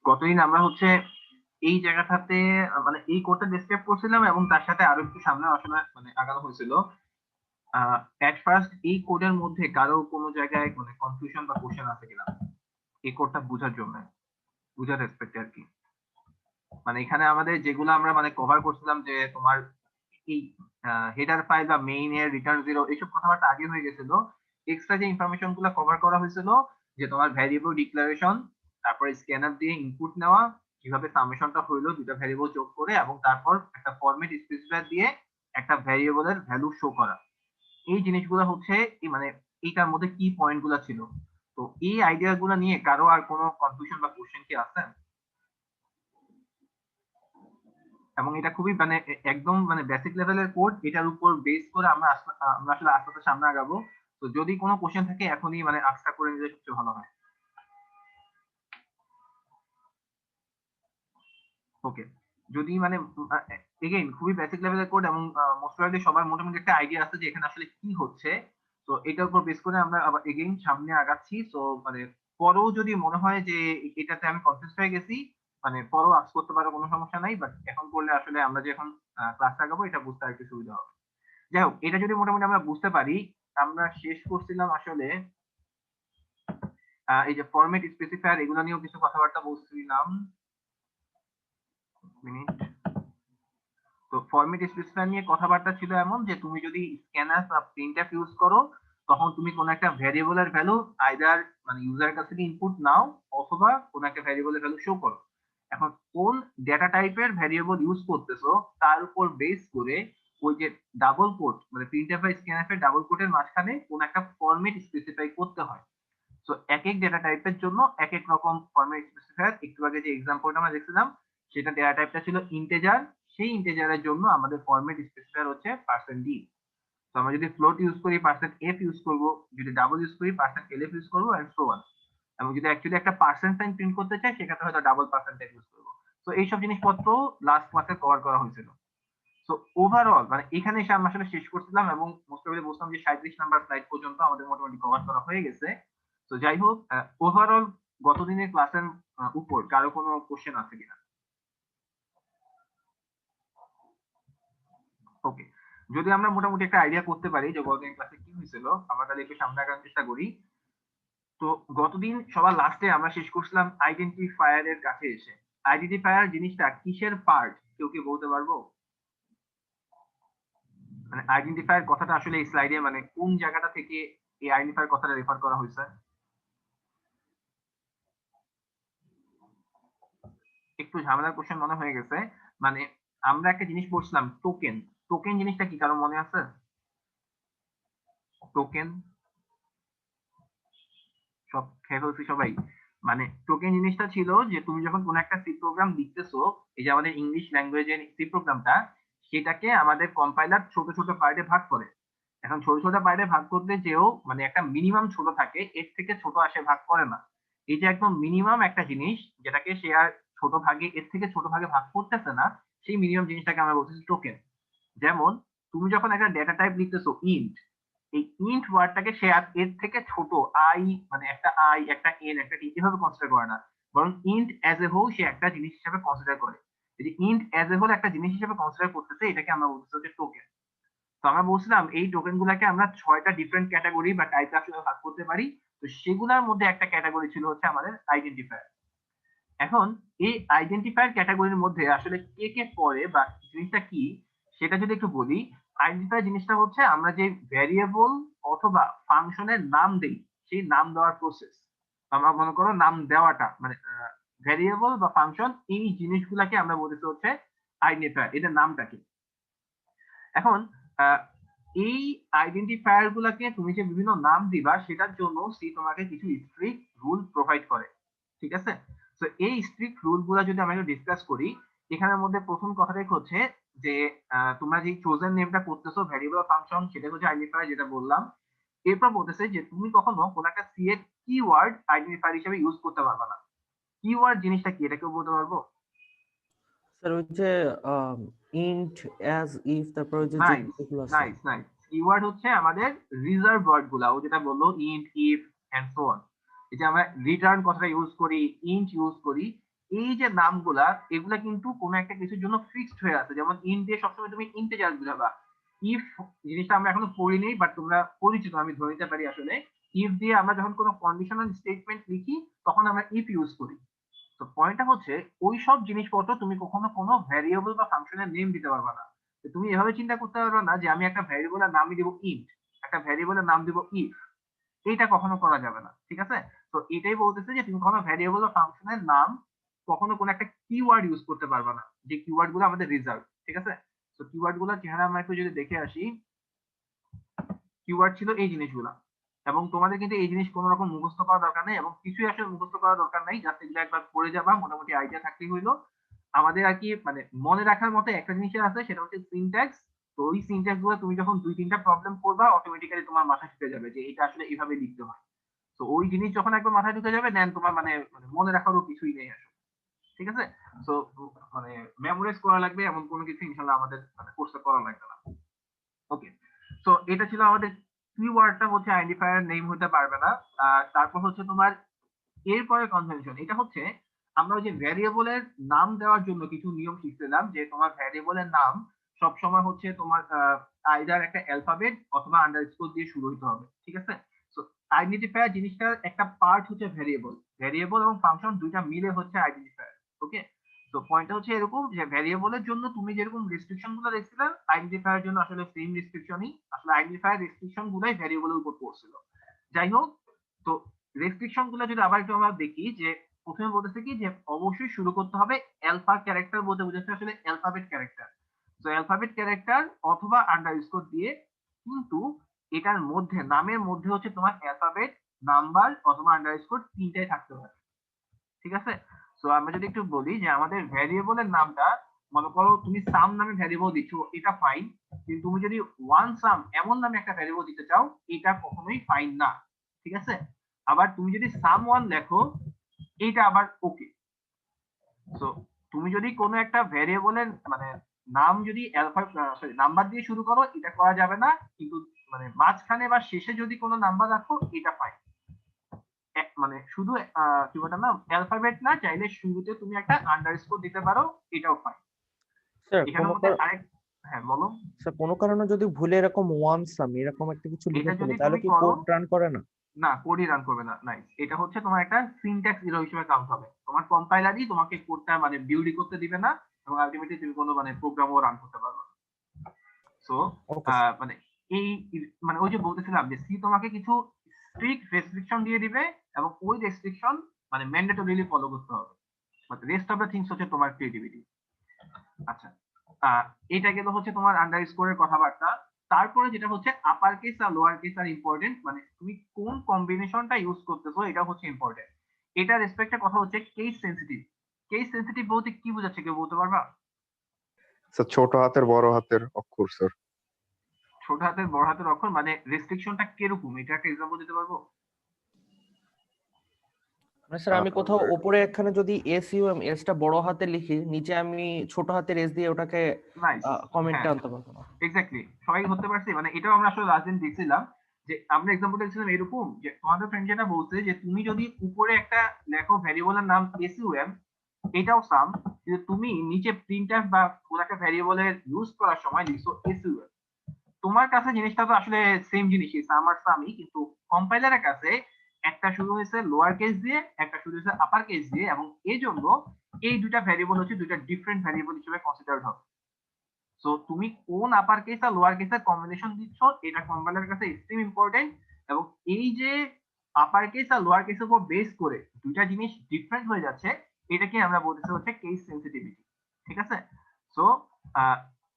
গতদিন আমরা হচ্ছে এই জায়গাটাতে মানে এই কোডটা ডেসক্রাইব করছিলাম এবং তার সাথে আরো একটু সামনে আসলে মানে আগানো হয়েছিল। এট ফার্স্ট এই কোডের মধ্যে কারো কোনো জায়গায় মানে কনফিউশন বা কোশ্চেন আছে কিনা এই কোডটা বোঝার জন্য, বোঝার রেসপেক্টে আর কি। মানে এখানে আমাদের যেগুলো আমরা মানে কভার করছিলাম যে তোমার এই হেডার ফাইল বা মেইন এর রিটার্ন জিরো এইসব কথাবার্তা আগে হয়ে গেছিল। এক্সট্রা যে ইনফরমেশন গুলো কভার করা হয়েছিল যে তোমার ভ্যারিয়েবল ডিক্লারেশন, তারপরে স্ক্যানার দিয়ে ইনপুট নেওয়া, কিভাবে সামেশনটা হইলো দুটা ভ্যারিয়েবল যোগ করে, এবং তারপর একটা ফরম্যাট স্পেসিফায়ার দিয়ে একটা ভ্যারিয়েবলের ভ্যালু শো করা। এই জিনিসগুলো হচ্ছে মানে এইটার মধ্যে কি পয়েন্ট গুলা ছিল। তো এই আইডিয়া গুলো নিয়ে কারো আর কোনো কনফিউশন বা কোশ্চেন কি আছে? এবং এটা খুবই মানে একদম মানে বেসিক লেভেলের কোড, এটার উপর বেস করে আমরা আসলে আস্তে আস্তে সামনে আগাবো। তো যদি কোনো কোশ্চেন থাকে এখনই মানে আনসার করে নিলে সবচেয়ে ভালো হয়। ওকে, যদি মানে এগেইন খুবই বেসিক লেভেলের কোড এবং মোস্ট প্রবাবলি সবার মোটামুটি একটা আইডিয়া আছে যে এখানে আসলে কি হচ্ছে। তো এটার উপর বেস করে আমরা আবার এগেইন সামনে আগাচ্ছি। তো মানে পরেও যদি মনে হয় যে এটাতে আমি কনফিউজ হয়ে গেছি, মানে পরেও আস করতে পারো, কোনো সমস্যা নাই। বাট এখন করলে আসলে আমরা যে এখন ক্লাস আগাবো এটা বুঝতে আর একটু সুবিধা হবে। যাই হোক, এটা যদি মোটামুটি আমরা বুঝতে পারি, আমরা শেষ করছিলাম আসলে এই যে ফরম্যাট স্পেসিফায়ার এগুলো নিয়েও কিছু কথাবার্তা বলছিলাম। মিনিট। তো ফরম্যাট স্পেসিফায়ার নিয়ে কথাবার্তা ছিল এমন যে তুমি যদি স্ক্যানার বা প্রিন্টএফ ইউজ করো, তখন তুমি কোন একটা ভ্যারিয়েবলের ভ্যালু আইদার মানে ইউজারের কাছ থেকে ইনপুট নাও অথবা কোন একটা ভ্যারিয়েবলের ভ্যালু শো করো। এখন কোন ডেটা টাইপের ভ্যারিয়েবল ইউজ করতেছো তার উপর বেস করে ওই যে ডাবল কোট মানে প্রিন্টএফ বা স্ক্যানএফ এর ডাবল কোটের মাঝখানে কোন একটা ফরম্যাট স্পেসিফাই করতে হয়। তো এক এক ডেটা টাইপের জন্য এক এক রকম ফরম্যাট স্পেসিফায়ার। একটু আগে যে এক্সাম্পলটা আমরা দেখছিলাম সেটা ডেটা টাইপটা ছিল ইন্টেজার, সেই ইন্টেজারের জন্য আমাদের ফরম্যাট স্পেসিফায়ার হচ্ছে %d। তো আমরা যদি ফ্লোট ইউজ করি %f ইউজ করব, যদি ডাবল ইউজ করি %lf ইউজ করবো এন্ড সো অন। এবং যদি অ্যাকচুয়ালি একটা পার্সেন্ট সাইন প্রিন্ট করতে চাই সেক্ষেত্রে হয়তো ডাবল পার্সেন্টেজ ইউজ করবো। তো এইসব জিনিসপত্র লাস্ট ক্লাসে কভার করা হয়েছিল। তো ওভারঅল মানে এখানে এসে আমরা আসলে শেষ করছিলাম এবং মোস্ট প্রবাবলি বলছিলাম যে 37 নাম্বার স্লাইড পর্যন্ত আমাদের মোটামুটি কভার করা হয়ে গেছে। তো যাই হোক, ওভারঅল গতদিনের ক্লাসের উপর কারো কোনো কোশ্চেন আছে কিনা? ওকে, যদি আমরা মোটামুটি একটা আইডিয়া করতে পারি যে গতদিন ক্লাসে কি হয়েছিল, আমরা তাহলে একটু সামনে আগানোর চেষ্টা করি। তো গতদিন সবার লাস্টে আমরা শেষ করছিলাম আইডেন্টিফায়ারের কাছে এসে। আইডেন্টিফায়ার জিনিসটা কিসের পার্ট কেউ কি বলতে পারবো? মানে আইডেন্টিফায়ার কথাটা আসলে এই স্লাইডে মানে কোন জায়গাটা থেকে এই আইডেন্টিফায়ার কথাটা রেফার করা হয়েছে? একটু ঝামেলার কোশ্চেন মনে হয়ে গেছে। মানে আমরা একটা জিনিস পড়ছিলাম টোকেন। টোকেন জিনিসটা কি কারো মনে আছে? টোকেন সব খেয়ে ফেলছি সবাই। মানে টোকেন জিনিসটা ছিল যে তুমি যখন কোন একটা সি প্রোগ্রাম লিখতেছো, এই যে আমাদের ইংলিশ ল্যাঙ্গুয়েজের সি প্রোগ্রামটা, সেটাকে আমাদের কম্পাইলার ছোট ছোট পার্টে ভাগ করে। এখন ছোট ছোট পার্টে ভাগ করতে যেও মানে একটা মিনিমাম ছোট থাকে, এর থেকে ছোট আসে ভাগ করে না। এই যে একদম মিনিমাম একটা জিনিস যেটাকে সে আর ছোট ভাগে এর থেকে ছোট ভাগে ভাগ করতেছে না, সেই মিনিমাম জিনিসটাকে আমরা বলতেছি টোকেন। যেমন তুমি যখন একটা ডেটা টাইপ লিখতেছো ইন্ট, এই ইন্ট ওয়ার্ডটাকে সে আর এর থেকে ছোট আই মানে একটা আই একটা এন একটা টি এভাবে কনসিডার করে না, বরং ইন্ট অ্যাজ এ হোল সে একটা জিনিস হিসেবে কনসিডার করে। এই যে ইন্ট অ্যাজ এ হোল একটা জিনিস হিসেবে কনসিডার করতেছে, এটাকে আমরা বলতেছি হচ্ছে টোকেন। তো আমরা বলছিলাম এই টোকেন গুলাকে আমরা 6টা ডিফারেন্ট ক্যাটাগরি বা টাইপে আসলে ভাগ করতে পারি। তো সেগুলোর মধ্যে একটা ক্যাটাগরি ছিল হচ্ছে আমাদের আইডেন্টিফায়ার। এখন এই আইডেন্টিফায়ার ক্যাটাগরির মধ্যে আসলে কে কে পড়ে বা জিনিসটা কি সেটা যদি একটু বলি। আইডেন্টিফায়ার জিনিসটা হচ্ছে আমরা যে ভ্যারিয়েবল অথবা ফাংশনের নাম দেই, সেই নাম দেওয়ার প্রসেস। আমরা মনে করো নাম দেওয়াটা মানে ভ্যারিয়েবল বা ফাংশন এই জিনিসগুলাকে আমরা বলতেছি হচ্ছে আইডেন্টিফায়ার, এটার নামটা কি। এখন এই আইডেন্টিফায়ার গুলাকে তুমি যে বিভিন্ন নাম দিবা সেটার জন্য সি তোমাকে কিছু স্ট্রিক্ট রুল প্রোভাইড করে। ঠিক আছে, তো এই স্ট্রিক্ট রুল গুলা যদি আমরা একটু ডিসকাস করি, এখানের মধ্যে প্রথম কথাটাই হচ্ছে যে তোমরা যে চোজেন নেমটা করতেছো ভ্যারিয়েবল ফাংশন, সেটা হচ্ছে আইডেন্টিফায়ার যেটা বললাম। এরপর বলতেছে যে তুমি কখনো কোন একটা সি এর কিওয়ার্ড আইডেন্টিফায়ার হিসেবে ইউজ করতে পারবে না। কিওয়ার্ড জিনিসটা কি এটা কেউ বলতে পারবো? স্যার ওই যে ইন্ট অ্যাজ ইফ তারপর ওই যে নাইস, যেগুলো আছে। Nice, nice. কিওয়ার্ড হচ্ছে আমাদের রিজার্ভ ওয়ার্ড গুলা, ও যেটা বললো int if and so on. এই যে আমরা রিটার্ন কথাটা ইউজ করি, ইন্ট ইউজ করি, এই যে নামগুলা এগুলা কিন্তু কোনো একটা কিছুর জন্য ফিক্সড হয়ে আছে, যেমন ইন্ট দিয়ে সবসময় তুমি ইন্টিজার বুঝাবা। ইফ জিনিসটা আমরা এখনো পড়িনি বাট তোমরা পরিচিত, আমি ধরে নিতে পারি আসলে ইফ দিয়ে আমরা যখন কোনো কন্ডিশনাল স্টেটমেন্ট লিখি তখন আমরা ইফ ইউজ করি। তো পয়েন্টটা হচ্ছে ওই সব জিনিসপত্র তুমি কখনো কোনো ভ্যারিয়েবল বা ফাংশনের নেম দিতে পারবে না। তো তুমি এভাবে চিন্তা করতে পারবে না যে আমি একটা ভ্যারিয়েবলের নামই দিব ইন্ট, একটা ভ্যারিয়েবলের নাম দিব ইফ, এইটা কখনো করা যাবে না, ঠিক আছে? তো এটাই বলতেছে যে তুমি কখনো ভ্যারিয়েবল বা ফাংশনের নাম কখনো কোনো একটা কিওয়ার্ড ইউজ করতে পারবে না, যে কিওয়ার্ড গুলো আমাদের রিজার্ভ, ঠিক আছে? তো কিওয়ার্ড গুলোর চেহারা আমরা একটু যদি দেখে আসি, কিওয়ার্ড ছিল এই জিনিসগুলা, এবং তোমাদের কিন্তু এই জিনিস কোনো রকম মুখস্থ করা দরকার নেই এবং কিছুই আসলে মুখস্থ করা দরকার নেই, জাস্ট এগুলো একবার পড়ে যাবা, মোটামুটি আইডিয়া থাকলেই হইলো। আমাদের আর কি মানে মনে রাখার মতো একটা জিনিস আছে, সেটা হচ্ছে সিনট্যাক্স। তো ওই সিনট্যাক্স গুলো তুমি যখন 2-3টা প্রবলেম করবা অটোমেটিক্যালি তোমার মাথায় ঢুকে যাবে যে এটা আসলে এইভাবে লিখতে হয়। তো ওই জিনিস যখন একবার মাথায় ঢুকে যাবে দেন তোমার মানে মানে মনে রাখারও কিছুই নেই আসলে, ঠিক আছে? তো মানে মেমোরাইজ করা লাগবে এমন কোনো কিছু ইনশাল্লাহ আমাদের মানে কোর্সে করা লাগবে না। ওকে, তো এটা ছিল আমাদের কিওয়ার্ডটা হচ্ছে আইডেন্টিফায়ার নেম হতে পারবে না। আর তারপর হচ্ছে তোমার এরপরে কনভেনশন, এটা হচ্ছে আমরা ওই যে ভ্যারিয়েবলের নাম দেওয়ার জন্য কিছু নিয়ম শিখছিলাম, যে তোমার ভ্যারিয়েবলের নাম সবসময় হচ্ছে তোমার আইদার একটা অ্যালফাবেট অথবা আন্ডারস্কোর দিয়ে শুরু হতে হবে, ঠিক আছে? তো আইডেন্টিফায়ার জিনিসটার একটা পার্ট হচ্ছে ভ্যারিয়েবল, ভ্যারিয়েবল এবং ফাংশন দুইটা মিলে হচ্ছে আইডেন্টিফায়ার। ওকে, তো পয়েন্টটা হচ্ছে এরকম যে ভ্যারিয়েবলের জন্য তুমি যেরকম রেস্ট্রিকশন গুলো দেখছিলে আইডেন্টিফায়ার জন্য আসলে সেম রেস্ট্রিকশনই, আসলে আইডেন্টিফায়ার রেস্ট্রিকশন গুলাই ভ্যারিয়েবলের উপর পড়ছিল। যাই হোক, তো রেস্ট্রিকশন গুলো যদি আবার একটু আমরা দেখি, যে প্রথমে বলতেছে কি যে অবশ্যই শুরু করতে হবে অ্যালফা ক্যারেক্টার, বলতে বোঝাচ্ছে আসলে অ্যালফাবেট ক্যারেক্টার। তো অ্যালফাবেট ক্যারেক্টার অথবা আন্ডারস্কোর দিয়ে, কিন্তু এটার মধ্যে নামের মধ্যে হচ্ছে তোমার অ্যালফাবেট, নাম্বার অথবা আন্ডারস্কোর তিনটাই থাকতে হবে, ঠিক আছে? তো আমরা যদি একটু বলি যে আমাদের ভ্যারিয়েবলের নামটা, মনে করো তুমি সাম নামে ভ্যারিয়েবল দিচ্ছ, এটা ফাইন, কিন্তু তুমি যদি ওয়ান সাম এমন নামে একটা ভ্যারিয়েবল দিতে চাও, এটা কখনোই ফাইন না, ঠিক আছে? আবার তুমি যদি সাম ওয়ান লেখো, এইটা আবার ওকে। তো তুমি যদি কোনো একটা ভ্যারিয়েবলের মানে নাম যদি অ্যালফা সরি নাম্বার দিয়ে শুরু করো, এটা করা যাবে না, কিন্তু মানে মাঝখানে বা শেষে যদি কোনো নাম্বার রাখো এটা ফাইন। মানে শুধু কি বলটা না অ্যালফাবেট না, চাইলে শুরুতে তুমি একটা আন্ডারস্কোর দিতে পারো, এটাও ফাইন। স্যার এখানের মধ্যে আরেক, হ্যাঁ বলো। স্যার কোনো কারণে যদি ভুলে এরকম ওয়ান সাম এরকম একটা কিছু এটা লিখে ফেলে যদি তাহলে তুমি কি করো, কোড রান করে না? না কোডই রান করবে না, নাইস। এটা হচ্ছে তোমার একটা সিনট্যাক্স এরর হিসেবে কাউন্ট হবে, তোমার কম্পাইলারই তোমাকে কোডটা মানে বিল্ড করতে দিবে না, এবং আলটিমেটলি তুমি কোনো মানে প্রোগ্রামও রান করতে পারবে না। সো ওকে মানে এই মানে ওই যে বলতেছিলাম যে সি তোমাকে কিছু স্ট্রিক্ট রেস্ট্রিকশন দিয়ে দিবে, এবং ওই রেস্ট্রিকশন মানে ম্যান্ডেটরিলি ফলো করতে হবে, but rest of the things হচ্ছে তোমার ক্রিয়েটিভিটি। আচ্ছা, এটা গেল হচ্ছে তোমার আন্ডারস্কোরের কথাবার্তা। তারপরে যেটা হচ্ছে আপার কেস আর লোয়ার কেস আর ইম্পর্টেন্ট, মানে তুমি কোন কম্বিনেশনটা ইউজ করতেছো এটা হচ্ছে ইম্পর্টেন্ট। এটা রেসপেক্টে কথা হচ্ছে কেস সেনসিটিভ। কেস সেনসিটিভ বলতে কি বোঝাচ্ছে, কেউ বলতে পারবা? স্যার ছোট হাতের বড় হাতের অক্ষর স্যার। ছোট হাতের বড় হাতের অক্ষর মানে রেস্ট্রিকশনটা কিরকম, এটা একটা এক্সাম্পল দিতে পারবো? মানে স্যার আমি কোথাও উপরে এখানে যদি এস ইউ এম এসটা বড় হাতে লিখি, নিচে আমি ছোট হাতের এস দিয়ে ওটাকে নাইস, কমেন্টে হ্যাঁ আনতে পারবো না? এক্স্যাক্টলি, সবাই ধরতে পারছি। মানে এটাও আমরা আসলে লাস্ট দিন দেখছিলাম, যে আমরা এক্সাম্পল দেখছিলাম এরকম, যে তোমাদের ফ্রেন্ড যেটা বলছে যে তুমি যদি উপরে একটা লেখো ভ্যারিয়েবলের নাম এসইউএম, এটাও সাম, কিন্তু তুমি নিচে প্রিন্টএফ বা কোন একটা ভ্যারিয়েবলের ইউজ করার সময় লিখছো এসইউএম, তোমার কাছে জিনিসটা তো আসলে সেম জিনিসই, সাম আর সামই, কিন্তু কম্পাইলারের কাছে একটা শুরু হয়েছে লোয়ার কেস দিয়ে, একটা শুরু হয়েছে আপার কেস দিয়ে, এবং এই জন্য এই দুইটা ভ্যারিয়েবল হচ্ছে দুইটা ডিফারেন্ট ভ্যারিয়েবল হিসেবে কনসিডার্ড হবে। সো তুমি কোন আপার কেস আর লোয়ার কেসের কম্বিনেশন দিচ্ছ, এটা কম্পাইলারের কাছে এক্সট্রিম ইম্পর্টেন্ট। এবং এই যে আপার কেস আর লোয়ার কেসের উপর বেস করে দুইটা জিনিস ডিফারেন্ট হয়ে যাচ্ছে, এটাকে আমরা বলতেছি হচ্ছে কেস সেনসিটিভিটি, ঠিক আছে? সো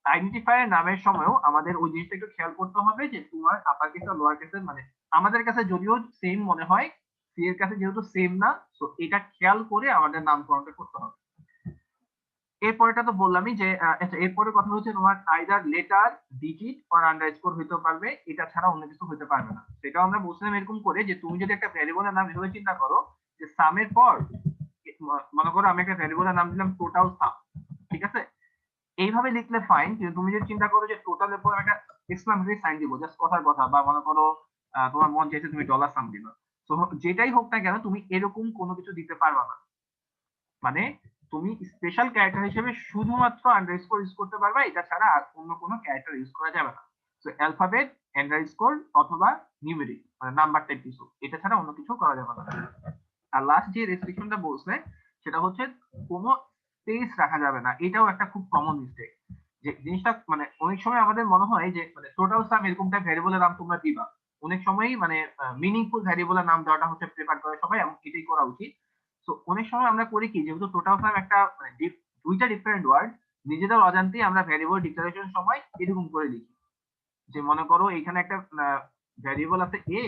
আইডেন্টিফায়ার নামের সময়ও আমাদের ওই জিনিসটা একটু খেয়াল করতে হবে, যে তোমার আপার কেস আর লোয়ার কেসের মানে আমাদের কাছে যদিও সেম মনে হয়, সি এর কাছে যেহেতু সেম না, তো এটা খেয়াল করে আমাদের নামকরণটা করতে হবে। এরপরেটা তো বললামই যে আচ্ছা, এরপরে কথা হচ্ছে তোমার আইদার লেটার, ডিজিট আর আন্ডারস্কোর হইতে পারবে, এটা ছাড়া অন্য কিছু হতে পারবে না। সেটাও আমরা বলছিলাম এরকম করে, যে তুমি যদি একটা ভ্যারিয়েবলের নাম এভাবে চিন্তা করো, যে সামের পর মনে করো আমি একটা ভ্যারিয়েবলের নাম দিলাম টোটাল সাম, ঠিক আছে? এইভাবে লিখলে ফাইন, কিন্তু তুমি যদি চিন্তা করো যে টোটালের পর একটা এক্সক্লামেটরি সাইন দিব, জাস্ট কথার কথা, বা মনে করো তোমার মন চাইছে তুমি ডলার সাম দিবা, তো যেটাই হোক না কেন তুমি এরকম কোনো কিছু দিতে পারবা না। মানে তুমি স্পেশাল ক্যারেক্টার হিসেবে শুধুমাত্র আন্ডারস্কোর ইউজ করতে পারবে, এটা ছাড়া আর অন্য কোনো ক্যারেক্টার ইউজ করা যাবে না। তো অ্যালফাবেট, আন্ডারস্কোর অথবা নিউমেরিক মানে নাম্বার টাইপ কিছু, এটা ছাড়া অন্য কিছু করা যাবে না। আর লাস্ট যে রেস্ট্রিকশনটা বলছে সেটা হচ্ছে কোনো স্পেস রাখা যাবে না। এটাও একটা খুব কমন মিস্টেক, যে জিনিসটা মানে অনেক সময় আমাদের মনে হয় যে মানে টোটাল সাম এরকমটা ভ্যারিয়েবলের নাম তোমরা দিবা, অনেক সময়ই মানে মিনিংফুল ভ্যারিয়েবলের নাম দেওয়াটা হচ্ছে প্রেফার করে সবাই, এবং এটাই করা উচিত। তো অনেক সময় আমরা করি কি, যেহেতু টোটাল সাম একটা মানে দুইটা ডিফারেন্ট ওয়ার্ড, নিজেদের অজান্তেই আমরা ভ্যারিয়েবল ডিক্লারেশন সময় এরকম করে লিখি, যে মনে করো এখানে একটা ভ্যারিয়েবল আছে এ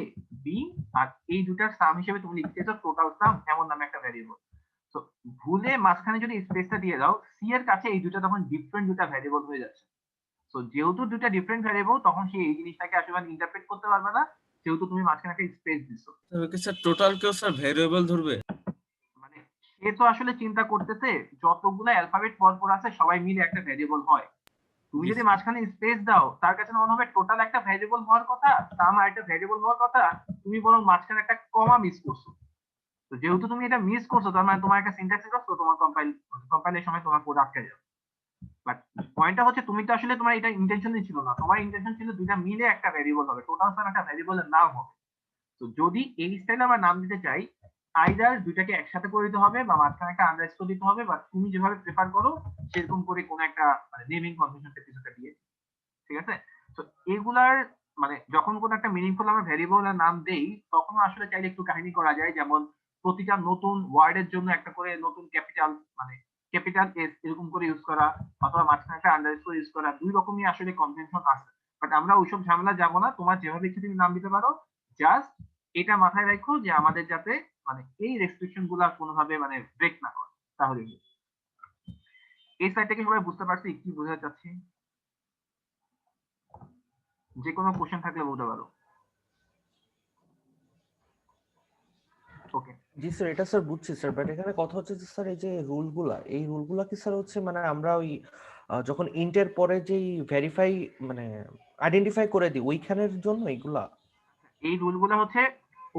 বি, আর এই দুটার সাম হিসেবে তুমি লিখতেছো টোটাল সাম এমন নামে একটা ভ্যারিয়েবল। তো ভুলে মাঝখানে যদি স্পেসটা দিয়ে দাও, সি এর কাছে এই দুটা তখন ডিফারেন্ট দুটা ভ্যারিয়েবল হয়ে যাচ্ছে। তো যেহেতু দুটা ডিফারেন্ট ভ্যারিয়েবল, তখন সে এই জিনিসটাকে আসলে ইন্টারপ্রেট করতে পারবে না, যেহেতু তুমি মাঝখানে একটা স্পেস দিছো। ওকে স্যার, টোটাল কেউ স্যার ভেরিয়েবল ধরবে? মানে সে তো আসলে চিন্তা করতেছে যতগুলো অ্যালফাবেট পরপর আছে সবাই মিলে একটা ভ্যারিয়েবল হয়। তুমি যদি মাঝখানে স্পেস দাও, তার কাছে মনে হবে টোটাল একটা ভ্যারিয়েবল হওয়ার কথা, সাম আর একটা ভ্যারিয়েবল হওয়ার কথা, তুমি বরং মাঝখানে একটা কমা মিস করছো। তো যেহেতু তুমি এটা মিস করছো, তার মানে তোমার একটা সিনট্যাক্স এরর, তো তোমার কম্পাইলের সময় তোমার কোড আটকে যাবে। বাট পয়েন্টটা হচ্ছে তুমি তো আসলে তোমার এটা ইন্টেনশনই ছিল না, তোমার ইন্টেনশন ছিল দুইটা মিলে একটা ভ্যারিয়েবল হবে, টোটাল সাম একটা ভ্যারিয়েবলের নাম হবে। তো যদি এই স্টাইলে আমরা নাম দিতে চাই, আইদার দুইটাকে একসাথে করে দিতে হবে বা মাঝখানে একটা আন্ডারস্কোর দিতে হবে, বা তুমি যেভাবে প্রেফার করো সেরকম করে কোনো একটা মানে নেমিং কনভেনশন কিছুটা দিয়ে, ঠিক আছে। তো এগুলার মানে যখন কোনো একটা মিনিংফুল আমরা ভ্যারিয়েবলের নাম দেই, তখন আসলে চাইলে একটু কাহিনী করা যায়, যেমন প্রতিটা নতুন ওয়ার্ডের জন্য একটা করে নতুন ক্যাপিটাল মানে ক্যাপিটাল এস এরকম করে ইউজ করা, অথবা মাঝখানে একটা আন্ডারস্কোর ইউজ করা, দুই রকমই আসলে কনভেনশন আছে। বাট আমরা ওইসব ঝামেলা যাবো না, তোমার যেভাবে ইচ্ছে তুমি নাম দিতে পারো। জাস্ট এটা মাথায় রাখো যে আমাদের যাতে মানে এই রেস্ট্রিকশন গুলা কোনোভাবে মানে ব্রেক না করে, তাহলে এই সাইড থেকে সবাই বুঝতে পারছি কি বোঝাতে চাচ্ছি? যে কোনো কোশ্চেন থাকলে বলতে পারো। ওকে, জি স্যার, এটা স্যার বুঝছি স্যার, বাট এখানে কথা হচ্ছে যে স্যার এই যে এই রুলগুলা কি স্যার হচ্ছে মানে আমরা ওই যখন ইন্টের পরে যেই ভেরিফাই মানে আইডেন্টিফাই করে দিই ওইখানের জন্য এইগুলা? এই রুলগুলো হচ্ছে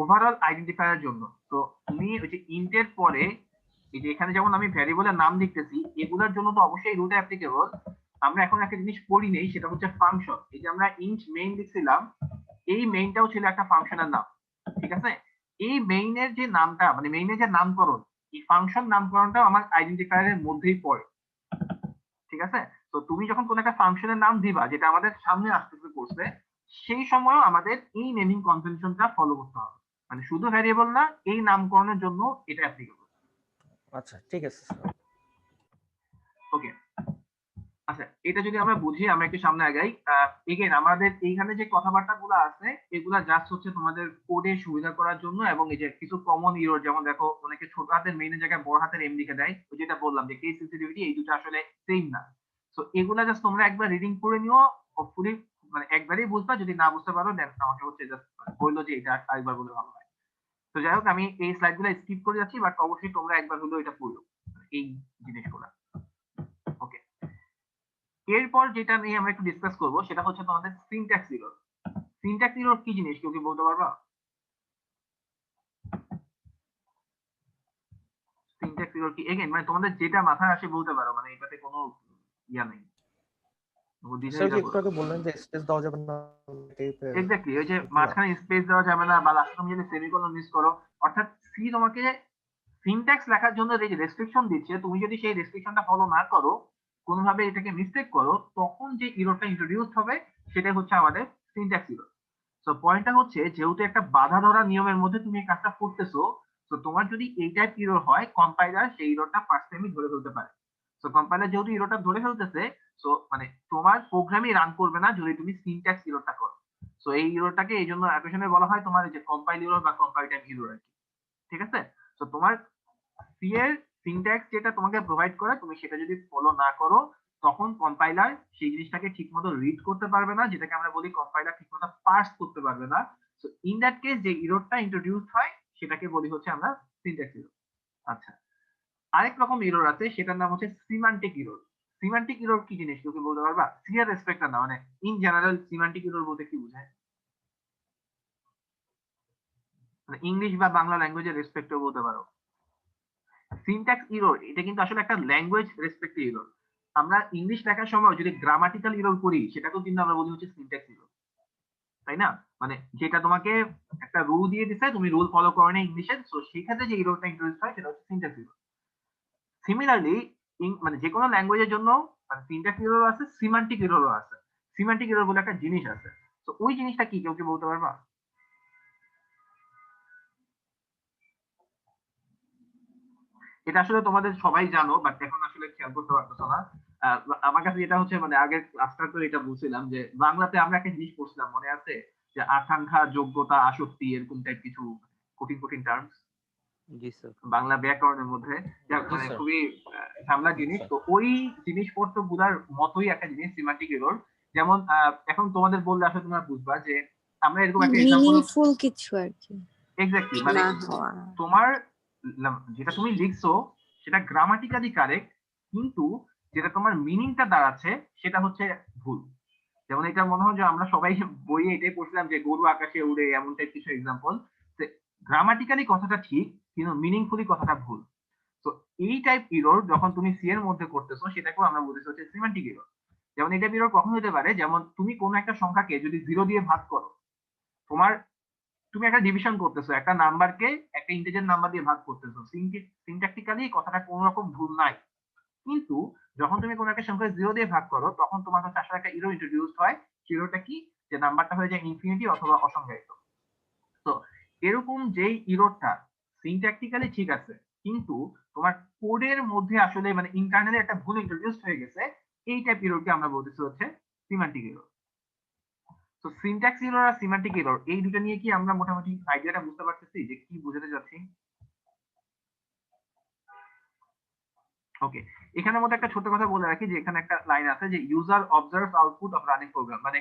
ওভারঅল আইডেন্টিফায়ার জন্য। তো তুমি ওই যে ইন্টের পরে এই যে এখানে যেমন আমি ভ্যারিয়েবলের নাম লিখতেছি, এগুলোর জন্য তো অবশ্যই রুলটা অ্যাপ্লিকেবল। আমরা এখন একটা জিনিস পড়ি নেই, সেটা হচ্ছে ফাংশন। এই যে আমরা ইন্ট মেইন লিখছিলাম, এই মেইনটাও ছিল একটা ফাংশনের নাম, ঠিক আছে। এই মেইনের যে নামটা মানে মেইনের যে নামকরণ, এই ফাংশন নামকরণটাও আমার আইডেন্টিফায়ারের মধ্যেই পড়ে, ঠিক আছে। তো তুমি যখন কোন একটা ফাংশনের নাম দিবা যেটা আমাদের সামনে আসতেছে কোর্সে, সেই সময়ও আমাদের এই নেমিং কনভেনশনটা ফলো করতে হবে, মানে শুধু ভ্যারিয়েবল না, এই নামকরণের জন্য এটা অ্যাপ্লিকেবল। আচ্ছা ঠিক আছে স্যার। ওকে, আচ্ছা এটা যদি আমরা বুঝি, আমরা একটু সামনে আগাই। এগেন আমাদের এইখানে যে কথাবার্তা গুলো আছে, এগুলা জাস্ট হচ্ছে তোমাদের কোডে সুবিধা করার জন্য, এবং এই যে কিছু কমন ইরর, যেমন দেখো অনেকে ছোট হাতের মেইনের জায়গায় বড় হাতের এম লিখে দেয়, ওই যেটা বললাম যে কেস সেনসিটিভিটি, এই দুটো আসলে সেম না। তো এগুলা জাস্ট তোমরা একবার রিডিং করে নিও, হোপফুলি মানে একবারই বুঝবা, যদি না বুঝতে পারো দেন আমাকে হচ্ছে জাস্ট বললো যে এটা আরেকবার বলে ভালো হয়। তো যাই হোক, আমি এই স্লাইড গুলো স্কিপ করে যাচ্ছি, বাট অবশ্যই তোমরা একবার হলেও এটা পড়ো এই জিনিসগুলা। ওকে, এরপর যেটা নিয়ে আমরা একটু ডিসকাস করব সেটা হচ্ছে তোমাদের সিনট্যাক্স এরর। সিনট্যাক্স এরর কি জিনিস, কেউ কি বলতে পারবা? সিনট্যাক্স এরর কি এগেইন মানে তোমাদের যেটা মাথায় আসে বলতে পারো, মানে এটাতে কোনো ইয়া নেই, স্যার কি একটু আগে বললেন যে স্পেস দেওয়া যাবে না টাইপের? এক্স্যাক্টলি ওই যে মাঝখানে স্পেস দেওয়া যাবে না, বা লাস্টে তুমি যদি সেমিকোলন মিস করো, অর্থাৎ সি তোমাকে সিনট্যাক্স লেখার জন্য যে রেস্ট্রিকশন দিচ্ছে, তুমি যদি সেই রেস্ট্রিকশনটা ফলো না করো, কোনোভাবে এটাকে মিস্টেক করো, তখন যে ইররটা ইন্ট্রোডিউস হবে সেটাই হচ্ছে আমাদের সিনট্যাক্স ইরর। তো পয়েন্টটা হচ্ছে, যেহেতু একটা বাধা ধরা নিয়মের মধ্যে তুমি এই কাজটা করতেছো, তো তোমার যদি এই টাইপ ইরর হয়, কম্পাইলার সেই ইররটা ফার্স্ট টাইমই ধরে ফেলতে পারে। তো কম্পাইলার যেহেতু ইররটা ধরে ফেলতেছে, সো মানে তোমার প্রোগ্রামই রান করবে না যদি তুমি সিনট্যাক্স ইররটা করো। সো এই ইররটাকে এই জন্য অ্যাপ্লিকেশনে বলা হয় তোমার এই যে কম্পাইল ইরর বা কম্পাইল টাইম ইরর আর কি, ঠিক আছে। তো তোমার সি এর সিনট্যাক্স যেটা তোমাকে প্রোভাইড করে, তুমি সেটা যদি ফলো না করো, তখন কম্পাইলার সেই জিনিসটাকে ঠিকমতো রিড করতে পারবে না, যেটাকে আমরা বলি কম্পাইলার ঠিকমতো পার্স করতে পারবে না। সো ইন দ্যাট কেস যে ইররটা ইন্ট্রোডিউসড হয় সেটাকে বলি হচ্ছে আমরা সিনট্যাক্স ইরর। আচ্ছা, আরেক রকম ইরর আছে, সেটার নাম হচ্ছে সিমান্টিক ইরর। সিমান্টিক ইরর কি জিনিস, কেউ কি বলতে পারবা? সি এর রেসপেক্ট না, মানে ইন জেনারেল সিমান্টিক ইরর বলতে কি বোঝায়? মানে ইংলিশ বা বাংলা ল্যাঙ্গুয়েজের রেসপেক্টও বলতে পারো। সিনট্যাক্স ইরর এটা কিন্তু আসলে একটা ল্যাঙ্গুয়েজ রেসপেক্টিভ ইরর। আমরা ইংলিশ লেখার সময় যদি গ্রামাটিক্যাল ইরর করি সেটাকেও কিন্তু আমরা বলি হচ্ছে সিনট্যাক্স ইরর, তাই না? মানে যেটা তোমাকে একটা রুল দিয়ে দিছে, তুমি রুল ফলো করো না ইংলিশে, সো সেই ক্ষেত্রে যে ইররটা ইন্ট্রোডিউস হয় সেটা হচ্ছে সিনট্যাক্স ইরর। সিমিলারলি মানে যে কোনো ল্যাঙ্গুয়েজের জন্য মানে সিনট্যাক্স ইররও আছে, সিমান্টিক ইররও আছে। সিমান্টিক ইরর বলে একটা জিনিস আছে, তো ওই জিনিসটা কি কেউ কি বলতে পারবা? এটা আসলে তোমাদের সবাই জানো, বাট এখন আসলে খেয়াল করতে পারতেছো না। আহ, আমার কাছে এটা হচ্ছে মানে আগের ক্লাসটা তো এটা বলছিলাম যে বাংলাতে আমরা একটা জিনিস পড়ছিলাম, মনে আছে? যে আকাঙ্ক্ষা, যোগ্যতা, আসক্তি, এরকম টাইপ কিছু কঠিন কঠিন টার্মস জি স্যার। বাংলা ব্যাকরণের মধ্যে, যা জি মানে স্যার। খুবই ঝামেলা জিনিস। স্যার। তো ওই জিনিসপত্র গুলার মতোই একটা জিনিস সিমান্টিক এরর। যেমন এখন তোমাদের বললে আসলে তোমরা বুঝবা যে আমরা এরকম একটা এক্সাম্পল, মিনিংফুল কিছু আর কি এক্স্যাক্টলি মানে না হওয়া। তোমার যেটা তুমি লিখছো সেটা গ্রামাটিক্যালি কারেক্ট, কিন্তু যেটা তোমার মিনিংটা দাঁড়াচ্ছে সেটা হচ্ছে ভুল। যেমন এটা মনে হয় যে আমরা সবাই বইয়ে এটাই পড়ছিলাম যে গরু আকাশে উড়ে, এমন টাইপ কিছু এক্সাম্পল। গ্রামাটিক্যালি কথাটা ঠিক কিন্তু মিনিংফুলি কথাটা ভুল। তো এই টাইপ ইরর যখন তুমি সি এর মধ্যে করতেছো সেটাকেও আমরা বলতেছি হচ্ছে সিমেন্টিক ইরর। যেমন এই টাইপ ইরর কখন হতে পারে, যেমন তুমি কোনো একটা সংখ্যাকে যদি 0 দিয়ে ভাগ করো, তোমার তুমি একটা ডিভিশন করতেছো, একটা নাম্বারকে একটা ইন্টিজার নাম্বার দিয়ে ভাগ করতেছো, সিনট্যাকটিক্যালি কথাটা কোনো রকম ভুল নাই। কিন্তু যখন তুমি কোনো একটা সংখ্যা 0 দিয়ে ভাগ করো তখন তোমার কাছে আসলে একটা ইরর ইন্ট্রোডিউস হয়। ইররটা কি? যে নাম্বারটা হয়ে যায় ইনফিনিটি অথবা অসংজ্ঞায়িত। তো এরকম যেই ইররটা সিনট্যাকটিক্যালি ঠিক আছে কিন্তু তোমার কোডের মধ্যে আসলে মানে ইন্টারনালি একটা ভুল ইন্ট্রোডিউস হয়ে গেছে, এই টাইপ ইররকে আমরা বলতেছি হচ্ছে সিমান্টিক ইরর। তো সিনট্যাক্স ইরর আর সিমান্টিক ইরর এই দুটো নিয়ে কি আমরা মোটামুটি আইডিয়াটা বুঝতে পারতেছি যে কি বোঝাতে যাচ্ছি? ওকে, এখানের মধ্যে একটা ছোট কথা বলে রাখি যে এখানে একটা লাইন আছে যে user observe output of running program. মানে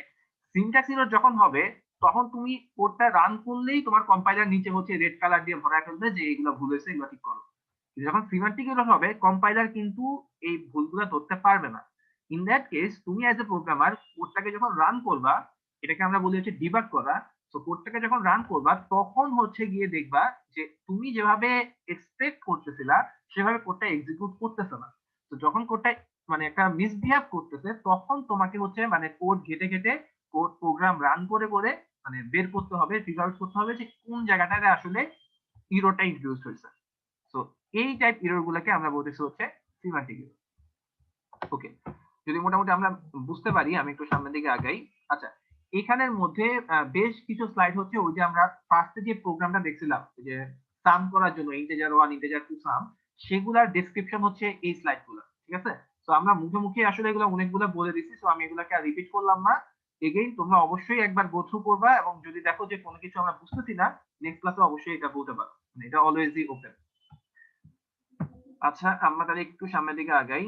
সিনট্যাক্স এরর যখন হবে তখন তুমি কোডটা রান করলেই তোমার কম্পাইলার নিচে হচ্ছে রেড কালার দিয়ে ভরা ফেলবে যে এগুলো ভুল হয়েছে, এগুলো ঠিক করো। যখন সিমান্টিক এরর হবে কম্পাইলার কিন্তু এই ভুলগুলো ধরতে পারবে না। ইন দ্যাট কেস তুমি অ্যাজ এ প্রোগ্রামার কোডটাকে যখন রান করবা, এটাকে আমরা বলি হচ্ছে ডিবাগ করা। তো কোডটাকে যখন রান করবা তখন হচ্ছে গিয়ে দেখবা যে তুমি যেভাবে এক্সপেক্ট করতেছিলা সেভাবে কোডটা এক্সিকিউট করতেছে না। তো যখন কোডটা মানে একটা মিসবিহেভ করতেছে তখন তোমাকে হচ্ছে মানে কোড ঘেটে ঘেটে কোড প্রোগ্রাম রান করে করে মানে বের করতে হবে, ফিগার আউট করতে হবে যে কোন জায়গাটাতে আসলে ইররটা ইনডিউস হয়েছে। সো এই টাইপ ইরর গুলোকে আমরা বলতেছি হচ্ছে সিমান্টিক ইরর। ওকে, যদি মোটামুটি আমরা বুঝতে পারি, আমি একটু সামনের দিকে আগাই। আচ্ছা, এখানের মধ্যে বেশ কিছু স্লাইড হচ্ছে ওই যে আমরা ফার্স্টে যে প্রোগ্রামটা দেখছিলাম যে সাম করার জন্য ইন্টিজার 1 ইন্টিজার 2 সাম, সেগুলার ডেসক্রিপশন হচ্ছে এই স্লাইডগুলো, ঠিক আছে? তো আমরা মুখে মুখে আসলে এগুলো অনেকগুলো বলে দিচ্ছি, তো আমি এগুলোকে আর রিপিট করলাম না। এগেইন তোমরা অবশ্যই একবার গো থ্রু করবা এবং যদি দেখো যে কোনো কিছু আমরা বুঝতেছি না নেক্সট ক্লাসে অবশ্যই এটা বলতে পারো, মানে এটা অলওয়েজই ওপেন। আচ্ছা, আমরা তাহলে একটু সামনের দিকে আগাই।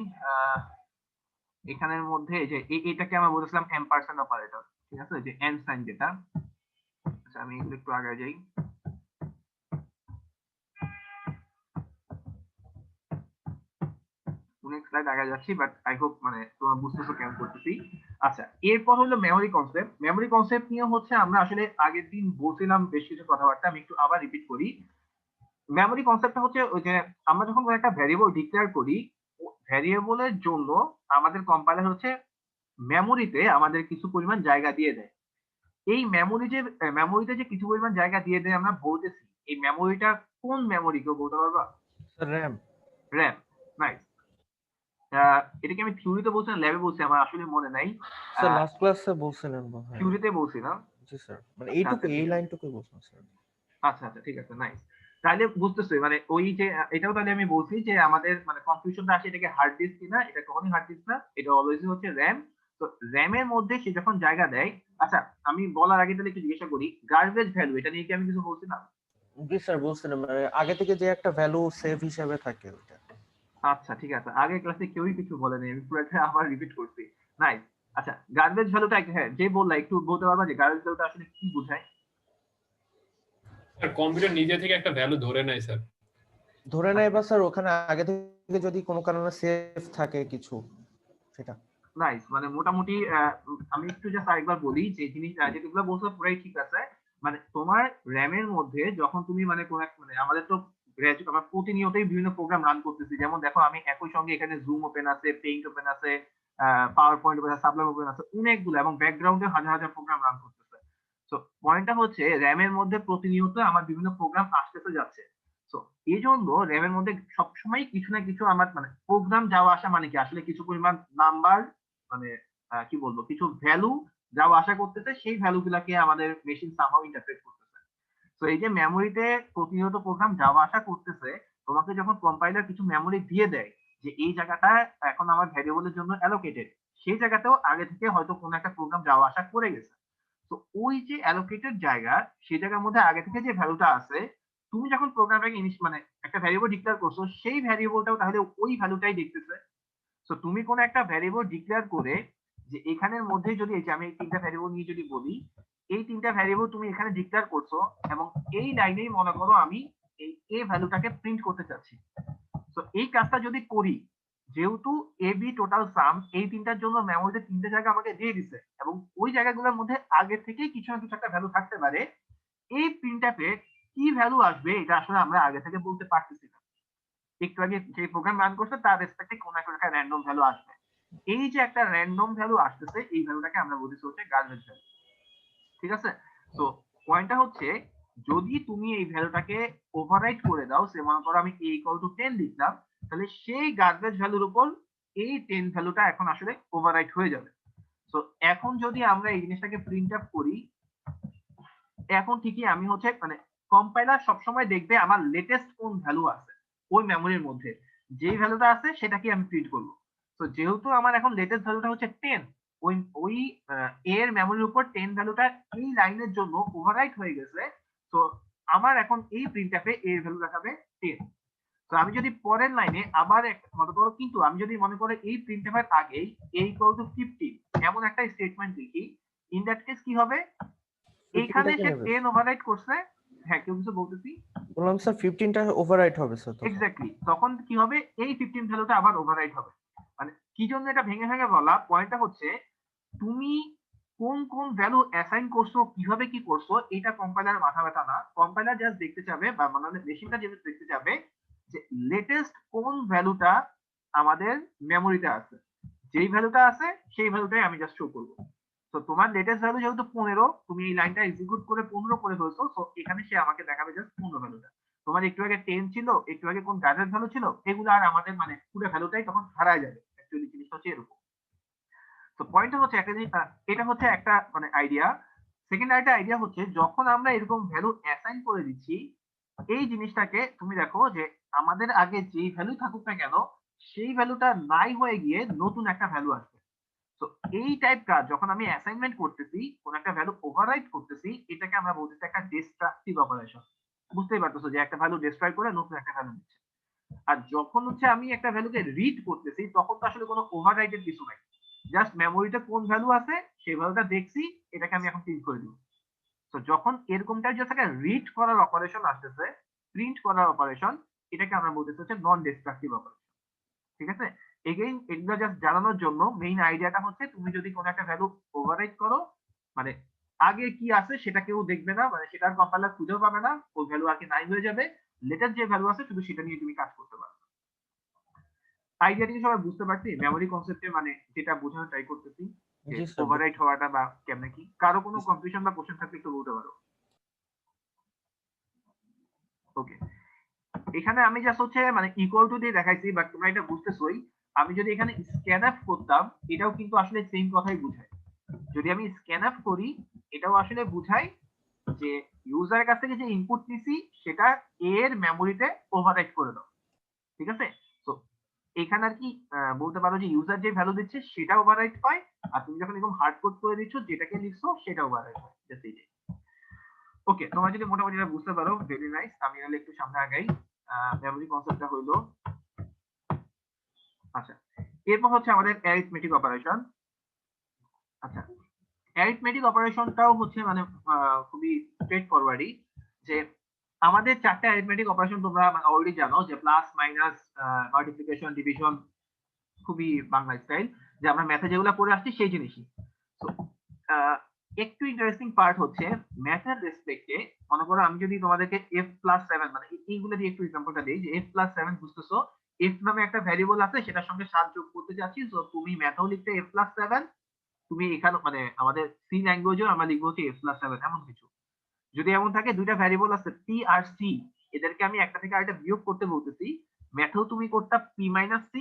এখানের মধ্যে যে এটাকে আমরা বলেছিলাম এম্পারসেন্ট অপারেটর, ঠিক আছে, যে এন্ড সাইন যেটা। আচ্ছা, আমি একটু আগে যাই। অনেক স্লাইড আগে যাচ্ছি, বাট আই হোপ মানে তোমরা বুঝতেছো কেমন করতেছি। আচ্ছা, এরপর হলো মেমোরি কনসেপ্ট। মেমোরি কনসেপ্ট নিয়ে হচ্ছে আমরা আসলে আগের দিন বলছিলাম বেশ কিছু কথাবার্তা, আমি একটু আবার রিপিট করি। মেমোরি কনসেপ্টটা হচ্ছে ওই যে আমরা যখন কোনো একটা ভ্যারিয়েবল ডিক্লেয়ার করি, ভ্যারিয়েবলের জন্য আমাদের কম্পাইলার হচ্ছে মেমোরিতে আমাদের কিছু পরিমাণ জায়গা দিয়ে দেয়। এই মেমোরিতে যে কিছু পরিমাণ জায়গা দিয়ে দেয় আমরা বলতেছি, এই মেমোরিটা কোন মেমোরি কেউ বলতে পারবা? র্যাম। RAM, nice. এটাকে আমি থিওরিতে বলছি না ল্যাবে বলছি আমার আসলে মনে নাই। স্যার লাস্ট ক্লাসে বলছিলেন ভাই। থিওরিতে বলছি না? জি স্যার, মানে এইটুকু এই লাইনটুকুই বলছেন স্যার। আচ্ছা আচ্ছা, ঠিক আছে, নাইস। তাহলে বুঝতেছি মানে ওই যে এটাও তাহলে আমি বলছি যে আমাদের মানে কনফিউশনটা আসে এটাকে হার্ড ডিস্ক কিনা, এটা কখনোই হার্ড ডিস্ক না, এটা অলওয়েজ হচ্ছে র্যাম। তো র্যামের মধ্যে সে যখন জায়গা দেয়, আচ্ছা আমি বলার আগে তাহলে একটু জিজ্ঞাসা করি, গার্বেজ ভ্যালু এটা নিয়ে কি আমি কিছু বলছি না? জি স্যার বলছিলেন, মানে আগে থেকে যে একটা ভ্যালু সেভ হিসেবে থাকে ওটা। আচ্ছা ঠিক আছে, আগের ক্লাসে কেউই কিছু বলেনি, আমি পুরোটা আবার রিপিট করছি। নাইস। আচ্ছা, গার্বেজ ভ্যালুটা হ্যাঁ যে বললা একটু বলতে পারবা যে গার্বেজ ভ্যালুটা আসলে কি বোঝায়? স্যার কম্পিউটার নিজে থেকে একটা ভ্যালু ধরে নেয় স্যার। ধরে নেয় বা স্যার ওখানে আগে থেকে যদি কোনো কারণে সেভ থাকে কিছু সেটা। নাইস, মানে মোটামুটি আমি একটু জাস্ট আরেকবার বলি যে জিনিস যেগুলো বলছো পুরাই ঠিক আছে। মানে তোমার র্যামের মধ্যে যখন তুমি মানে কোন মানে আমাদের তো আমরা প্রতিনিয়তই বিভিন্ন প্রোগ্রাম রান করতেছি। যেমন দেখো আমি একই সঙ্গে এখানে জুম ওপেন আছে, পেইন্ট ওপেন আছে, পাওয়ার পয়েন্ট ওপেন আছে, সাবলাইম ওপেন আছে, অনেকগুলো, এবং ব্যাকগ্রাউন্ডে হাজার হাজার প্রোগ্রাম রান করতেছে। তো পয়েন্টটা হচ্ছে র্যামের মধ্যে প্রতিনিয়ত আমার বিভিন্ন প্রোগ্রাম আসতেছে যাচ্ছে। তো এই জন্য র্যামের মধ্যে সবসময় কিছু না কিছু আমার মানে প্রোগ্রাম যাওয়া আসা মানে কি আসলে কিছু পরিমাণ নাম্বার মানে কি বলবো কিছু ভ্যালু যাওয়া আসা করতেছে, সেই ভ্যালু গুলাকে আমাদের মেশিন সামহাউ ইন্টারপ্রেট করতেছে। তো এই যে মেমোরিতে প্রতিনিয়ত প্রোগ্রাম যাওয়া আসা করতেছে, তোমাকে যখন কম্পাইলার কিছু মেমোরি দিয়ে দেয় যে এই জায়গাটা এখন আমার ভ্যারিয়েবলের জন্য অ্যালোকেটেড, সেই জায়গাতেও আগে থেকে হয়তো কোনো একটা প্রোগ্রাম যাওয়া আসা করে গেছে। তো ওই যে অ্যালোকেটেড জায়গা, সেই জায়গার মধ্যে আগে থেকে যে ভ্যালুটা আছে, তুমি যখন প্রোগ্রামটাকে মানে একটা ভ্যারিয়েবল ডিক্লেয়ার করছো, সেই ভ্যারিয়েবলটাও তাহলে ওই ভ্যালুটাই দেখতেছে। তো তুমি কোন একটা ভ্যারিয়েবল ডিক্লেয়ার করে যে এখানের মধ্যে যদি এই যে আমি এই তিনটা ভ্যারিয়েবল নিয়ে যদি বলি, এই তিনটা ভ্যারিয়েবল তুমি এখানে ডিক্লেয়ার করছো এবং এই লাইনেই মনে করো আমি এই এ ভ্যালুটাকে প্রিন্ট করতে চাচ্ছি। তো এই কাজটা যদি করি, যেহেতু এ বি টোটাল সাম এই তিনটার জন্য মেমোরিতে তিনটে জায়গা আমাকে দিয়ে দিছে এবং ওই জায়গাগুলোর মধ্যে আগে থেকেই কিছু না কিছু একটা ভ্যালু থাকতে পারে, এই প্রিন্টএফে কি ভ্যালু আসবে এটা আসলে আমরা আগে থেকে বলতে পারতেছি না। একটু আগে যে প্রোগ্রাম রান করছে তার রেসপেক্টে কোনো একটা র্যান্ডম ভ্যালু আসবে। এই যে একটা র্যান্ডম ভ্যালু আসতেছে, এই ভ্যালুটাকে আমরা বলতেছি হচ্ছে গার্বেজ ভ্যালু। ঠিক আছে? তো পয়েন্টটা হচ্ছে যদি তুমি এই ভ্যালুটাকে ওভাররাইট করে দাও, সে মনে করো আমি a ইকুয়াল টু 10 লিখলাম, তাহলে সেই গার্বেজ ভ্যালুর উপর এই 10 ভ্যালুটা এখন আসলে ওভাররাইট হয়ে যাবে। তো এখন যদি আমরা এই জিনিসটাকে প্রিন্ট আপ করি, এখন ঠিকই আমি হচ্ছে মানে কম্পাইলার সবসময় দেখবে আমার লেটেস্ট কোন ভ্যালু আছে ওই মেমোরির মধ্যে, যেই ভ্যালুটা আছে সেটাকে আমি প্রিন্ট করব। তো যেহেতু আমার এখন লেটেস্ট ভ্যালুটা হচ্ছে 10, ওই ওই এর মেমোরির উপর 10 ভ্যালুটা এই লাইনের জন্য ওভাররাইট হয়ে গেছে। তো আমার এখন এই প্রিন্টএফে এর ভ্যালু দেখাবে 10। তো আমি যদি পরের লাইনে আবার মনে করো, কিন্তু আমি যদি মনে করো এই প্রিন্টএফের আগেই a ইকুয়াল টু 15 এমন একটা স্টেটমেন্ট লিখি, ইন দ্যাট কেস কি হবে, এইখানে সে 10 ওভাররাইট করছে। হ্যাঁ, কেউ কিছু বলতেছি? বললাম স্যার 15টা ওভাররাইট হবে স্যার তখন। এক্স্যাক্টলি, তখন কি হবে এই 15 ভ্যালুটা আবার ওভাররাইট হবে। মানে কি জন্য এটা ভেঙে ভেঙে বলা, পয়েন্টটা হচ্ছে তুমি কোন কোন ভ্যালু অ্যাসাইন করছো, কিভাবে কি করছো, এটা কম্পাইলার মাথা ব্যথা না। কম্পাইলার জাস্ট দেখতে চাবে বা মানে মেশিনটা যেটা দেখতে চাবে যে লেটেস্ট কোন ভ্যালুটা আমাদের মেমোরিতে আছে, যেই ভ্যালুটা আছে সেই ভ্যালুটাই আমি জাস্ট শো করবো। তো তোমার লেটেস্ট ভ্যালু যেহেতু 15, তুমি এই লাইনটা এক্সিকিউট করে 15 করে ফেলছো, তো এখানে সে আমাকে দেখাবে জাস্ট 15 ভ্যালুটা। তোমার একটু আগে 10 ছিল, একটু আগে কোন গাজের ভ্যালু ছিল, এগুলো আর আমাদের মানে পুরো ভ্যালুটাই তখন হারায় যাবে। অ্যাকচুয়ালি জিনিসটা হচ্ছে এরকম। তো পয়েন্টটা হচ্ছে একটা জিনিস, এটা হচ্ছে একটা মানে আইডিয়া। সেকেন্ড একটা আইডিয়া হচ্ছে যখন আমরা এরকম ভ্যালু অ্যাসাইন করে দিচ্ছি, এই জিনিসটাকে তুমি দেখো যে আমাদের আগে যেই ভ্যালু থাকুক না কেন, সেই ভ্যালুটা নাই হয়ে গিয়ে নতুন একটা ভ্যালু আসবে। তো এই টাইপ কাজ যখন আমি অ্যাসাইনমেন্ট করতেছি, কোন একটা ভ্যালু ওভাররাইট করতেছি, এটাকে আমরা বলতেছি একটা ডিস্ট্রাকটিভ অপারেশন। বুঝতেই পারতেছো যে একটা ভ্যালু ডিস্ট্রয় করে নতুন একটা ভ্যালু দিচ্ছে। আর যখন হচ্ছে আমি একটা ভ্যালুকে রিড করতেছি, তখন তো আসলে কোনো ওভাররাইটের কিছু নাই, জাস্ট মেমোরিতে কোন ভ্যালু আছে সেই ভ্যালুটা দেখছি, এটাকে আমি এখন প্রিন্ট করে দিব। তো যখন এরকম টাইপ জাস্ট একটা রিড করার অপারেশন আসতেছে, প্রিন্ট করার অপারেশন, এটাকে আমরা বলতেছি হচ্ছে নন ডিস্ট্রাকটিভ অপারেশন। ঠিক আছে? এগেইন এগুলো জাস্ট জানানোর জন্য মেইন আইডিয়াটা হচ্ছে তুমি যদি কোনো একটা ভ্যালু ওভাররাইট করো, মানে আগে কি আছে সেটা কেউ দেখবে না, মানে সেটার কম্পাইলার খুঁজেও পাবে না, ওই ভ্যালু আগে নাই হয়ে যাবে, লেটেস্ট যে ভ্যালু আছে শুধু সেটা নিয়ে তুমি কাজ করতে পারবে। আইডিয়াটা কি সবাই বুঝতে পারছি? মেমোরি কনসেপ্টে মানে যেটা বোঝানোর ট্রাই করতেছি যে জি স্যার। ওভাররাইট হওয়াটা বা কেমনে কি, কারো কোনো কনফিউশন বা কোশ্চেন থাকলে একটু বলতে পারো। ওকে, এখানে আমি জাস্ট হচ্ছে মানে ইকুয়াল টু দিয়ে দেখাইছি, বাট তোমরা এটা বুঝতেছই। আমি যদি এখানে স্ক্যানআপ করতাম, এটাও কিন্তু আসলে সেম কথাই বুঝায়। যদি আমি স্ক্যানআপ করি, এটাও আসলে বুঝায় যে ইউজারের কাছ থেকে যে ইনপুট নিছি সেটা এর মেমোরিতে ওভাররাইট করে দাও। ঠিক আছে? তো এখানে আর কি বলতে পারো যে ইউজার যে ভ্যালু দিচ্ছে সেটা ওভাররাইট হয়, আর তুমি যখন এরকম হার্ড কোড করে দিচ্ছ যেটাকে লিখছো সেটা ওভাররাইট হয়। জাস্ট এইটাই। ওকে, তোমরা যদি মোটামুটি এটা বুঝতে পারো, ভেরি নাইস। আমি তাহলে একটু সামনে আগাই। মেমোরি কনসেপ্টটা হইলো। আচ্ছা, এরপর হচ্ছে আমাদের অ্যারিথমেটিক অপারেশন। আচ্ছা, অ্যারিথমেটিক অপারেশনটাও হচ্ছে মানে খুবই স্ট্রেট ফরওয়ার্ডই, যে আমাদের চারটা অ্যারিথমেটিক অপারেশন তোমরা অলরেডি জানো, যে প্লাস, মাইনাস, মাল্টিপ্লিকেশন, ডিভিশন, খুবই বাংলা স্টাইল, যে আমরা ম্যাথে যেগুলো করে আসছি সেই জিনিসই। তো একটু ইন্টারেস্টিং পার্ট হচ্ছে ম্যাথের রেসপেক্টে, মনে করো আমি যদি তোমাদেরকে f+7 মানে এইগুলো দিয়ে একটু এক্সাম্পলটা দিই যে f+7 বুঝতেছো, f নামে একটা ভ্যারিয়েবল আছে, সেটার সঙ্গে 7 যোগ করতে যাচ্ছি, তো তুমি ম্যাথেও লিখতে f+7, তুমি এখানে মানে আমাদের সি ল্যাঙ্গুয়েজেও আমরা লিখবো হচ্ছে f+7 এমন কিছু। যদি এমন থাকে দুইটা ভ্যারিয়েবল আছে p আর c, এদেরকে আমি একটা থেকে আরেকটা বিয়োগ করতে বলতেছি, ম্যাথেও তুমি করতে p-c,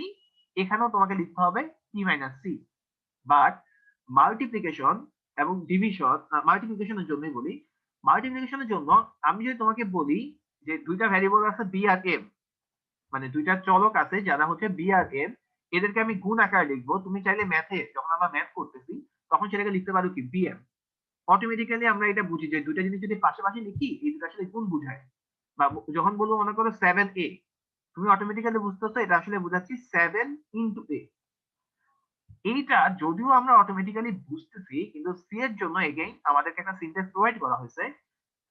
এখানেও তোমাকে লিখতে হবে p-c। বাট মাল্টিপ্লিকেশন এবং ডিভিশন, মাল্টিপ্লিকেশনের জন্যই বলি, মাল্টিপ্লিকেশনের জন্য আমি যদি তোমাকে বলি যে দুইটা ভ্যারিয়েবল আছে বি আর এম, মানে দুইটা চলক আছে যারা হচ্ছে বি আর এম, এদেরকে আমি গুণ আকারে লিখবো, তুমি চাইলে ম্যাথে যখন আমরা ম্যাথ করতেছি তখন সেটাকে লিখতে পারো কি বিএম। অটোমেটিক্যালি আমরা এটা বুঝি যে দুইটা জিনিস যদি পাশাপাশি লিখি এই দুটো আসলে গুণ বুঝায়। বা যখন বলবো মনে করো 7a, তুমি অটোমেটিক্যালি বুঝতেছো এটা আসলে বোঝাচ্ছি 7 × a। এইটা যদিও আমরা অটোমেটিক্যালি বুঝতেছি, কিন্তু সি এর জন্য এগেইন আমাদেরকে একটা সিনট্যাক্স প্রোভাইড করা হয়েছে।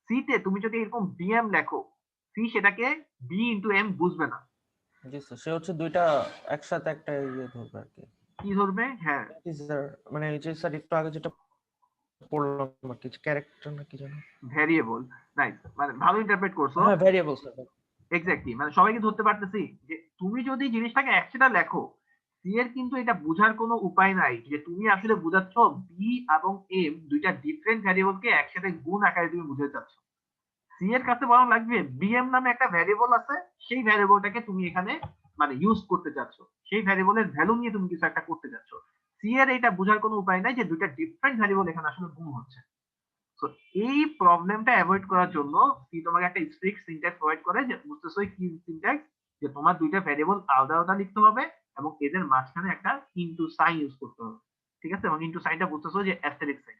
সি তে তুমি যদি এরকম বিএম লেখো, সি সেটাকে বি ইন্টু এম বুঝবে না। জি স্যার, সে হচ্ছে দুইটা একসাথে একটা ইয়ে ধরবে আর কি। কি ধরবে? হ্যাঁ, জি স্যার, মানে এই যে স্যার একটু আগে যেটা পড়লাম আর কি, ক্যারেক্টার না কি জানো, ভ্যারিয়েবল। নাইস, মানে ভালো ইন্টারপ্রেট করছো। হ্যাঁ ভ্যারিয়েবল স্যার। এক্স্যাক্টলি, মানে সবাইকে ধরতে পারতেছি যে তুমি যদি জিনিসটাকে একসাথে লেখো, সি এর কিন্তু এটা বোঝার কোনো উপায় নাই যে তুমি আসলে বোঝাচ্ছ বি এবং এম দুইটা ডিফারেন্ট ভ্যারিয়েবলকে একসাথে গুণ আকারে তুমি বুঝাতে চাচ্ছ। সি এর কাছে বরং লাগবে বিএম নামে একটা ভ্যারিয়েবল আছে, সেই ভ্যারিয়েবলটাকে তুমি এখানে মানে ইউজ করতে চাচ্ছ, সেই ভ্যারিয়েবলের ভ্যালু নিয়ে তুমি কিছু একটা করতে চাচ্ছ। সি এর এটা বোঝার কোনো উপায় নাই যে দুইটা ডিফারেন্ট ভ্যারিয়েবল এখানে আসলে গুণ হচ্ছে। তো এই প্রবলেমটা অ্যাভয়েড করার জন্য সি তোমাকে একটা স্ট্রিক্ট সিনট্যাক্স প্রোভাইড করে, যে বুঝতেছো কি সিনট্যাক্স, যে তোমার দুইটা ভ্যারিয়েবল আলাদা আলাদা লিখতে হবে এবং এদের মাঝখানে একটা ইনটু সাইন ইউজ করতে হবে। ঠিক আছে, এবং ইনটু সাইনটা বুঝতেছো যে অ্যাস্টেরিস্ক সাইন।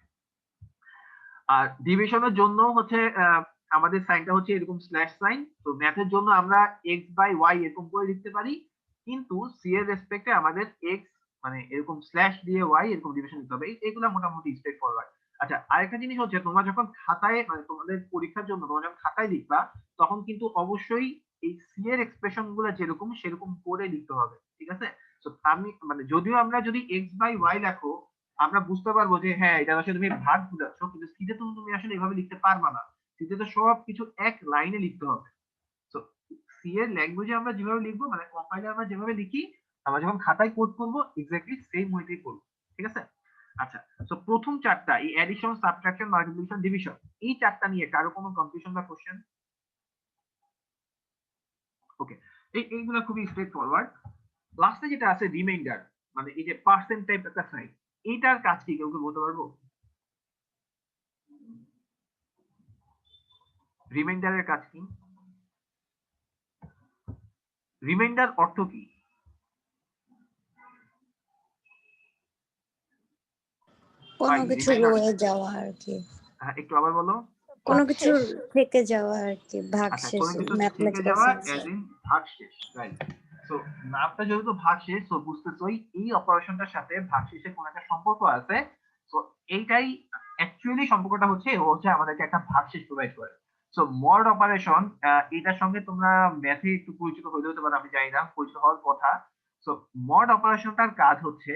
আর ডিভিশনের জন্য হচ্ছে আমাদের সাইনটা হচ্ছে এরকম স্ল্যাশ সাইন। তো ম্যাথের জন্য আমরা x/y এরকম করে লিখতে পারি, কিন্তু সি এর রেসপেক্টে আমাদের x মানে এরকম স্ল্যাশ দিয়ে y এরকম ডিভিশন দিতে হবে। এগুলো মোটামুটি স্ট্রেট ফরওয়ার্ড। আচ্ছা, আরেকটা জিনিস হচ্ছে তোমরা যখন খাতায় মানে তোমাদের পরীক্ষার জন্য তোমরা যখন খাতায় লিখবা, তখন কিন্তু অবশ্যই এই সি এর এক্সপ্রেশন গুলো যেরকম সেরকম করে লিখতে হবে। ঠিক আছে, তো আমি মানে যদিও আমরা যদি x/y লেখো, আমরা বুঝতে পারবো যে হ্যাঁ এটা আসলে তুমি ভাগ বুঝাচ্ছ, কিন্তু সিতে তুমি আসলে এভাবে লিখতে পারবা না। সিতে তো সব কিছু এক লাইনে লিখতে হবে। তো সি এর ল্যাঙ্গুয়েজে আমরা যেভাবে লিখবো, মানে কম্পাইলার আমরা যেভাবে লিখি, আমরা যখন খাতায় কোড করবো এক্স্যাক্টলি সেম ওয়েতেই করবো। ঠিক আছে। আচ্ছা, তো প্রথম চারটা এই অ্যাডিশন, সাবট্রাকশন, মাল্টিপ্লিকেশন, ডিভিশন, এই চারটা নিয়ে কারো কোনো কনফিউশন বা কোশ্চেন? ওকে, এইগুলো খুবই স্ট্রেট ফরওয়ার্ড। লাস্টে যেটা আছে রিমাইন্ডার, মানে এই যে পার্সেন্ট টাইপ একটা সাইন, এইটার কাজ কি কেউ বলতে পারবো? রিমাইন্ডারের কাজ কি? রিমাইন্ডার অর্থ কি? কোনো কিছু রয়ে যাওয়া আর কি, একটু আবার বলো। কোনো কিছু থেকে যাওয়া আর কি, আচ্ছা, ভাগশেষ, কোনো কিছু থেকে ম্যাথমেটিক্যাল যাওয়া সেন্সে। অ্যাজ ইন ভাগশেষ, রাইট। সো নামটা যেহেতু ভাগশেষ, সো বুঝতেছই এই অপারেশনটার সাথে ভাগশেষের কোনো একটা সম্পর্ক আছে। সো এইটাই অ্যাকচুয়ালি সম্পর্কটা হচ্ছে, ও হচ্ছে আমাদেরকে একটা ভাগশেষ প্রোভাইড করে। সো মড অপারেশন, এটার সঙ্গে তোমরা ম্যাথে একটু পরিচিত হইলে হতে পারে, আমি জানি না, পরিচিত হওয়ার কথা। সো মড অপারেশনটার কাজ হচ্ছে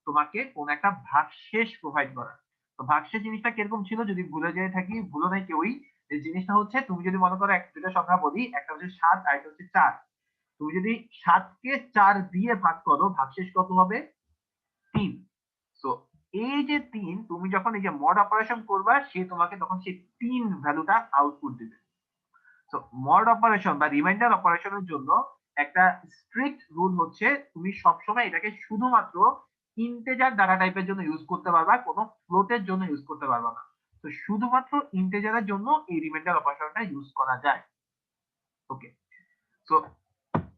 তোমাকে কোন একটা ভাগশেষ প্রোভাইড করা। তো ভাগশেষ জিনিসটা কিরকম ছিল, যদি ভুলে যেয়ে থাকি, ভুলো নাই কেউই। এই জিনিসটা হচ্ছে তুমি যদি মনে করো দুটো সংখ্যা বলি, একটা হচ্ছে 7 আর একটা হচ্ছে 4, তুমি যদি 7 কে 4 দিয়ে ভাগ করো, ভাগশেষ কত হবে? 3। সো এই যে 3, তুমি যখন এই যে মড অপারেশন করবা, সে তোমাকে তখন সেই 3 ভ্যালুটা আউটপুট দিবে। সো মড অপারেশন বা রিমাইন্ডার অপারেশনের জন্য একটা স্ট্রিক্ট রুল হচ্ছে তুমি সবসময় এটাকে শুধুমাত্র ইন্টেজার ডাটা টাইপের জন্য ইউজ করতে পারবা, কোনো ফ্লোটের জন্য ইউজ করতে পারবা না। তো শুধুমাত্র ইন্টেজারের জন্য এই রিমাইন্ডার অপারেশনটা ইউজ করা যায়। ওকে, সো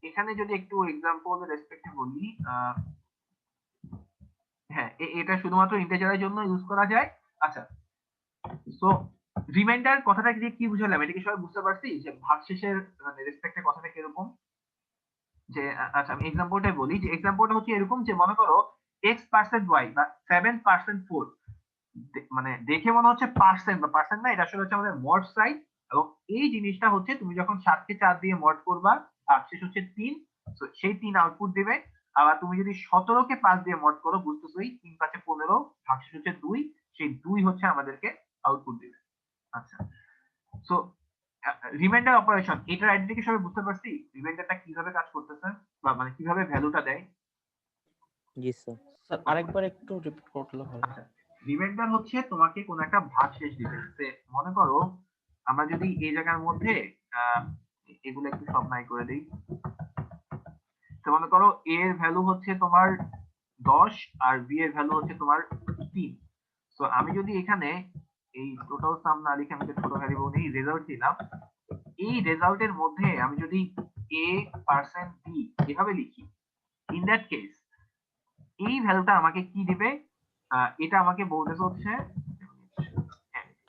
এখানে যদি একটু এক্সাম্পল রেসপেক্টে বলি, হ্যাঁ এটা শুধুমাত্র ইন্টেজারের জন্য ইউজ করা যায়। আচ্ছা, সো রিমাইন্ডার কথাটা কি বুঝালাম, এটা কি সবাই বুঝতে পারছি যে ভাগশেষের মানে রেসপেক্টে কথাটা কিরকম? যে আচ্ছা আমি এক্সাম্পলটাই বলি, যে এক্সাম্পলটা হচ্ছে এরকম যে মনে করো x%y বা 7%4, মানে দেখে মনে হচ্ছে পার্সেন্ট বা পার্সেন্ট না, এটা আসলে হচ্ছে আমাদের মড সাইন। এবং এই জিনিসটা হচ্ছে তুমি যখন 7 কে 4 দিয়ে মড করবা, ভাগশেষ হচ্ছে 3, তো সেই 3 আউটপুট দিবে। আবার তুমি যদি 17 কে 5 দিয়ে মড করো, বুঝতেছোই 3 5 15, ভাগশেষ হচ্ছে 2, সেই 2 হচ্ছে আমাদেরকে আউটপুট দিবে। আচ্ছা, সো রিমাইন্ডার অপারেশন, এটার আইডেন্টিটি সবাই বুঝতে পারছি? রিমাইন্ডারটা কিভাবে কাজ করতেছে বা মানে কিভাবে ভ্যালুটা দেয়? জি স্যার। স্যার আরেকবার একটু রিপিট করলে ভালো। আচ্ছা, রিমাইন্ডার হচ্ছে তোমাকে কোন একটা ভাগশেষ দিবে। মনে করো আমরা যদি এই জায়গার মধ্যে এগুলো একটু সব নাই করে দেই। তো মনে করো a এর ভ্যালু হচ্ছে তোমার 10 আর b এর ভ্যালু হচ্ছে তোমার 3। তো আমি যদি এখানে এই টোটাল সাম না লিখে আমি ছোট ভ্যারিয়েবল নেই, রেজাল্ট দিলাম। এই রেজাল্টের মধ্যে আমি যদি a% b এভাবে লিখি, ইন দ্যাট কেস এই ভ্যালুটা আমাকে কি দিবে? এটা আমাকে বলতেছে হচ্ছে,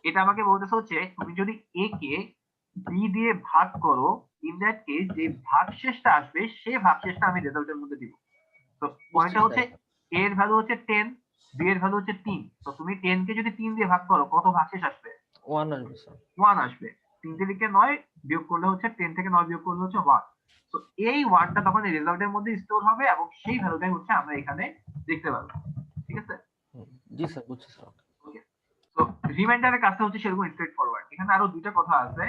এটা আমাকে বলতেছে হচ্ছে তুমি যদি a কে b দিয়ে ভাগ করো, ইন দ্যাট কেস যে ভাগশেষটা আসবে সেই ভাগশেষটা আমি রেজাল্টের মধ্যে দিব। তো পয়েন্টটা হচ্ছে a এর ভ্যালু হচ্ছে 10, b এর ভ্যালু হচ্ছে 3। তো তুমি 10 কে যদি 3 দিয়ে ভাগ করো কত ভাগশেষ আসবে? 1 আসবে স্যার। 1 আসবে। 3 থেকে 9 বিয়োগ করলে হচ্ছে 10 থেকে 9 বিয়োগ করলে হচ্ছে 1। তো এই 1টা তখন এই রেজাল্টের মধ্যে স্টোর হবে এবং সেই ভ্যালুটাই হচ্ছে আমরা এখানে দেখতে পাবো। ঠিক আছে? জি স্যার, বুঝছি স্যার। ওকে, তো রিমাইন্ডারের কাজটা হচ্ছে সেরকম স্ট্রেট ফরওয়ার্ড। এখানে আরো দুইটা কথা আছে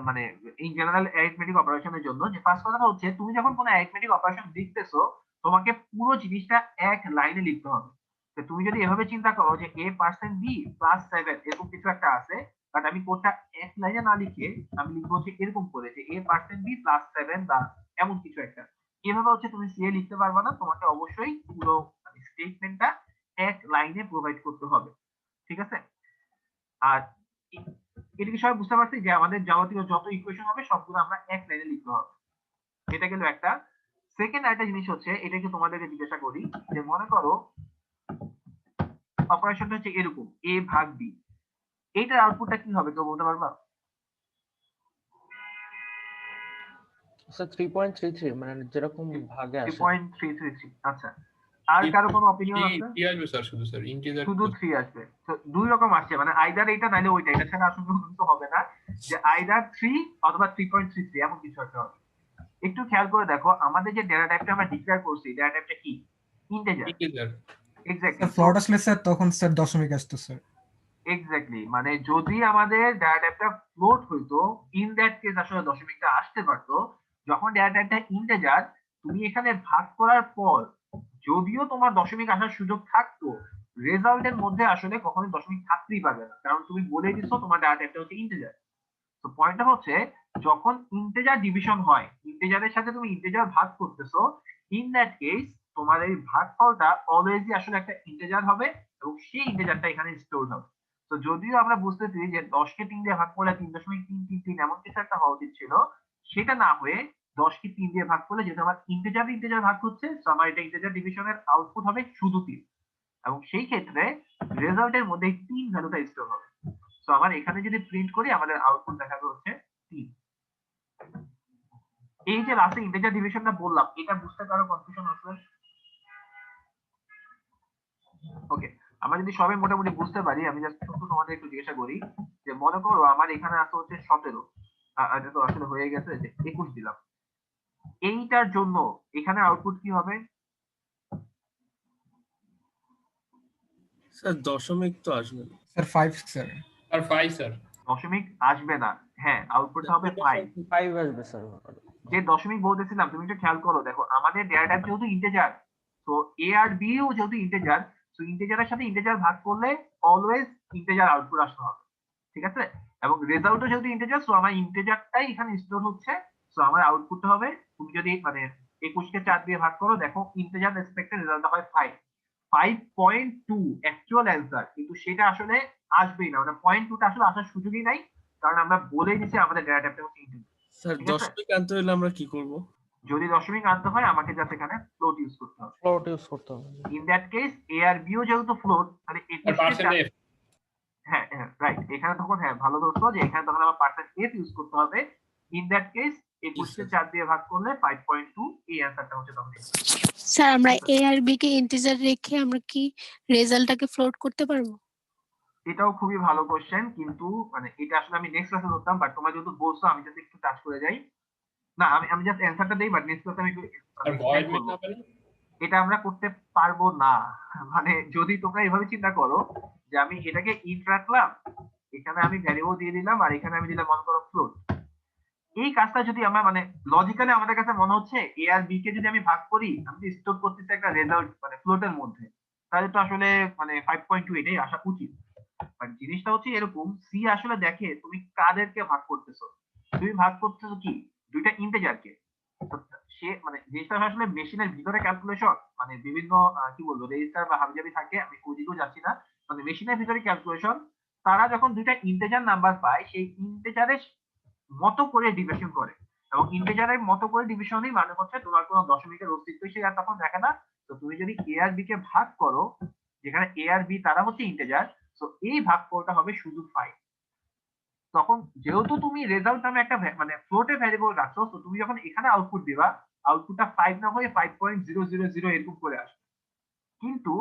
মানে ইন জেনারেল অ্যারিথমেটিক অপারেশনের জন্য। যে ফার্স্ট কথাটা হচ্ছে তুমি যখন কোনো অ্যারিথমেটিক অপারেশন লিখতেছো তোমাকে পুরো জিনিসটা এক লাইনে লিখতে হবে। তো তুমি যদি এভাবে চিন্তা করো যে a% b প্লাস 7 এরকম কিছু একটা আছে, বাট আমি কোডটা এক লাইনে না লিখে আমি লিখবো হচ্ছে এরকম করে যে a%b প্লাস 7 বা এমন কিছু একটা, এভাবে হচ্ছে তুমি সিএ লিখতে পারবে না। তোমাকে অবশ্যই পুরো স্টেটমেন্টটা এক লাইনে প্রোভাইড করতে হবে। ঠিক আছে? আর এটা কি সবাই বুঝতে পারছি যে আমাদের যাবতীয় যত ইকুয়েশন হবে সবগুলো আমরা এক লাইনে লিখতে হবে? এটা গেল একটা। সেকেন্ড আরেকটা জিনিস হচ্ছে, এটা কি তোমাদেরকে জিজ্ঞাসা করি যে মনে করো অপারেশনটা হচ্ছে এরকম a ভাগ b, এইটার আউটপুটটা কি হবে কেউ বলতে পারবা? স্যার 3.33 মানে যেরকম ভাগে আসে। 3.333। আচ্ছা, আর কারো কোনো অপিনিয়ন আছে? কি আসবে স্যার? শুধু স্যার ইন্টিজার শুধু 3 আসবে। তো দুই রকম আসছে, মানে আইদার এটা নাইলে ওইটা, এটা ছাড়া আসলে কোনো কিছু হবে না। যে আইদার 3 অথবা 3.33 এমন কিছু একটা হবে। একটু খেয়াল করে দেখো আমাদের যে ডেটা টাইপটা আমরা ডিক্লেয়ার করছি, ডেটা টাইপটা কি? ইন্টিজার। ইন্টিজার। এক্স্যাক্টলি। ফ্লোট আসলে স্যার তখন স্যার দশমিক আসতো স্যার। এক্স্যাক্টলি, মানে যদি আমাদের ডেটা টাইপটা ফ্লোট হইতো, ইন দ্যাট কেস আসলে দশমিকটা আসতে পারতো। যখন ডেটা টাইপটা ইন্টিজার, তুমি এখানে ভাগ করার পর যদিও তোমার দশমিক আসার সুযোগ থাকতো, রেজাল্টের মধ্যে আসলে কখনোই দশমিক থাকতেই পারবে না, কারণ তুমি বলে দিচ্ছ তোমার ডেটা টাইপটা হচ্ছে ইন্টিজার। তো পয়েন্টটা হচ্ছে যখন ইন্টিজার ডিভিশন হয়, ইন্টিজারের সাথে তুমি ইন্টিজার ভাগ করতেছো, ইন দ্যাট কেস তোমার এই ভাগফলটা অলওয়েজই আসলে একটা ইন্টিজার হবে এবং সেই ইন্টিজারটা এখানে স্টোর হবে। তো যদিও আমরা বুঝতেছি যে 10 কে 3 দিয়ে ভাগ করলে 3.333 এমন কিছু একটা হওয়া উচিত ছিল, সেটা না হয়ে 10 কে 3 দিয়ে ভাগ করলে যেহেতু আমার ইন্টিজার ভাগ হচ্ছে, তো আমার এটা ইন্টিজার ডিভিশনের আউটপুট হবে শুধু 3 এবং সেই ক্ষেত্রে রেজাল্টের মধ্যে 3 ভ্যালুটা স্টোর হবে। তো আমার এখানে যদি প্রিন্ট করি আমাদের আউটপুট দেখাবে হচ্ছে 3। এই যে লাস্টে ইন্টিজার ডিভিশনটা বললাম, এটা বুঝতে কারো কনফিউশন আসলে? ওকে, আমরা যদি সবাই মোটামুটি বুঝতে পারি, আমি জাস্ট ছোট তোমাদের একটু জিজ্ঞাসা করি যে মনে করো আমার এখানে আছে হচ্ছে 17, এটা তো আসলে হয়ে গেছে যে 21 দিলাম, এইটার জন্য এখানে আউটপুট কি হবে? স্যার দশমিক তো আসবে না। Sir 5 sir. আর 5 স্যার। দশমিক আসবে না, হ্যাঁ আউটপুটটা হবে 5। 5 আসবে স্যার। যে দশমিক বলতেছিলাম তুমি একটু খেয়াল করো, দেখো আমাদের ডেটা টাইপ যেহেতু ইন্টিজার, তো এ আর বি ও যেহেতু ইন্টিজার, তো ইন্টিজারের সাথে ইন্টিজার ভাগ করলে অলওয়েজ ইন্টিজার আউটপুট আসতে হবে। ঠিক আছে? এবং রেজাল্টও যেহেতু ইন্টিজার, সো আমার ইন্টিজারটাই এখানে স্টোর হচ্ছে, সো আমার আউটপুটটা হবে, তুমি যদি মানে 21 কে 4 দিয়ে ভাগ করো, দেখো ইন্টিজার রেসপেক্টে রেজাল্টটা হয় 5.2 অ্যাকচুয়াল অ্যান্সার, কিন্তু সেটা আসলে আসবেই না, মানে 0.2টা আসলে আসার সুযোগই নাই, কারণ আমরা বলেই দিচ্ছি আমাদের ডেটা টাইপটা হচ্ছে ইন্টিজার। স্যার দশমিক আনতে হলে আমরা কি করব? যদি দশমিক আনতে হয় আমাকে জাস্ট এখানে ফ্লোট ইউজ করতে হবে। ফ্লোট ইউজ করতে হবে। ইন দ্যাট কেস এ আর বি ও যেহেতু ফ্লোট, মানে পার্সেন্টেজ। হ্যাঁ হ্যাঁ রাইট, এখানে তখন হ্যাঁ ভালো ধরছো যে এখানে তখন আমার পার্সেন্ট এফ ইউজ করতে হবে। ইন দ্যাট কেস 21 কে 4 দিয়ে ভাগ করলে 5.2, এই অ্যানসারটা হচ্ছে তখন। স্যার আমরা এ আর বি কে ইন্টিজার রেখে আমরা কি রেজাল্টটাকে ফ্লোট করতে পারবো? এটাও খুবই ভালো কোশ্চেন, কিন্তু মানে এটা আসলে আমি নেক্সট ক্লাসে ধরতাম, বাট তোমরা যেহেতু বলছো আমি জাস্ট একটু টাচ করে যাই। না আমি জাস্ট অ্যানসারটা দেই, বাট নেক্সট ক্লাসে আমি একটু আর ভয়েড মেক না পারি? এটা আমরা করতে পারবো না। মানে যদি তোমরা এভাবে চিন্তা করো যে আমি এটাকে ইন্ট রাখলাম, এখানে আমি ভ্যারিয়েবল দিয়ে দিলাম, আর এখানে আমি দিলাম মনে করো ফ্লোট। এই কাজটা যদি আমরা মানে লজিক্যালি আমাদের কাছে মনে হচ্ছে এ আর বি কে যদি আমি ভাগ করি, আমি স্টোর করতেছি একটা রেজাল্ট মানে ফ্লোটের মধ্যে, তাহলে তো আসলে মানে 5.2 এটাই আসা উচিত। বাট জিনিসটা হচ্ছে এরকম, সি আসলে দেখে তুমি কাদেরকে ভাগ করতেছো। তুমি ভাগ করতেছো কি দুইটা ইন্টিজারকে। সে মানে জিনিসটা আসলে মেশিনের ভিতরে ক্যালকুলেশন, মানে বিভিন্ন কি বলবো রেজিস্টার বা হাবিজাবি থাকে, আমি ওইদিকেও যাচ্ছি না। মানে মেশিনের ভিতরে ক্যালকুলেশন, তারা যখন দুইটা ইন্টিজার নাম্বার পায় সেই ইন্টিজারের মতো করে ডিভিশন করে, এবং ইন্টিজারের মতো করে ডিভিশনই মানে হচ্ছে তোমার কোনো দশমিকের অস্তিত্ব সে আর তখন দেখে না। তো তুমি যদি এ আর বি কে ভাগ করো, যেখানে এ আর বি তারা হচ্ছে ইন্টিজার, তো এই ভাগফলটা হবে শুধু 5। তখন যেহেতু তুমি রেজাল্ট নামে একটা মানে ফ্লোটে ভ্যারিয়েবল রাখছো, তো তুমি যখন এখানে আউটপুট দিবা, আউটপুটটা 5 না হয়ে 5.000 এরকম করে আসবে, কিন্তু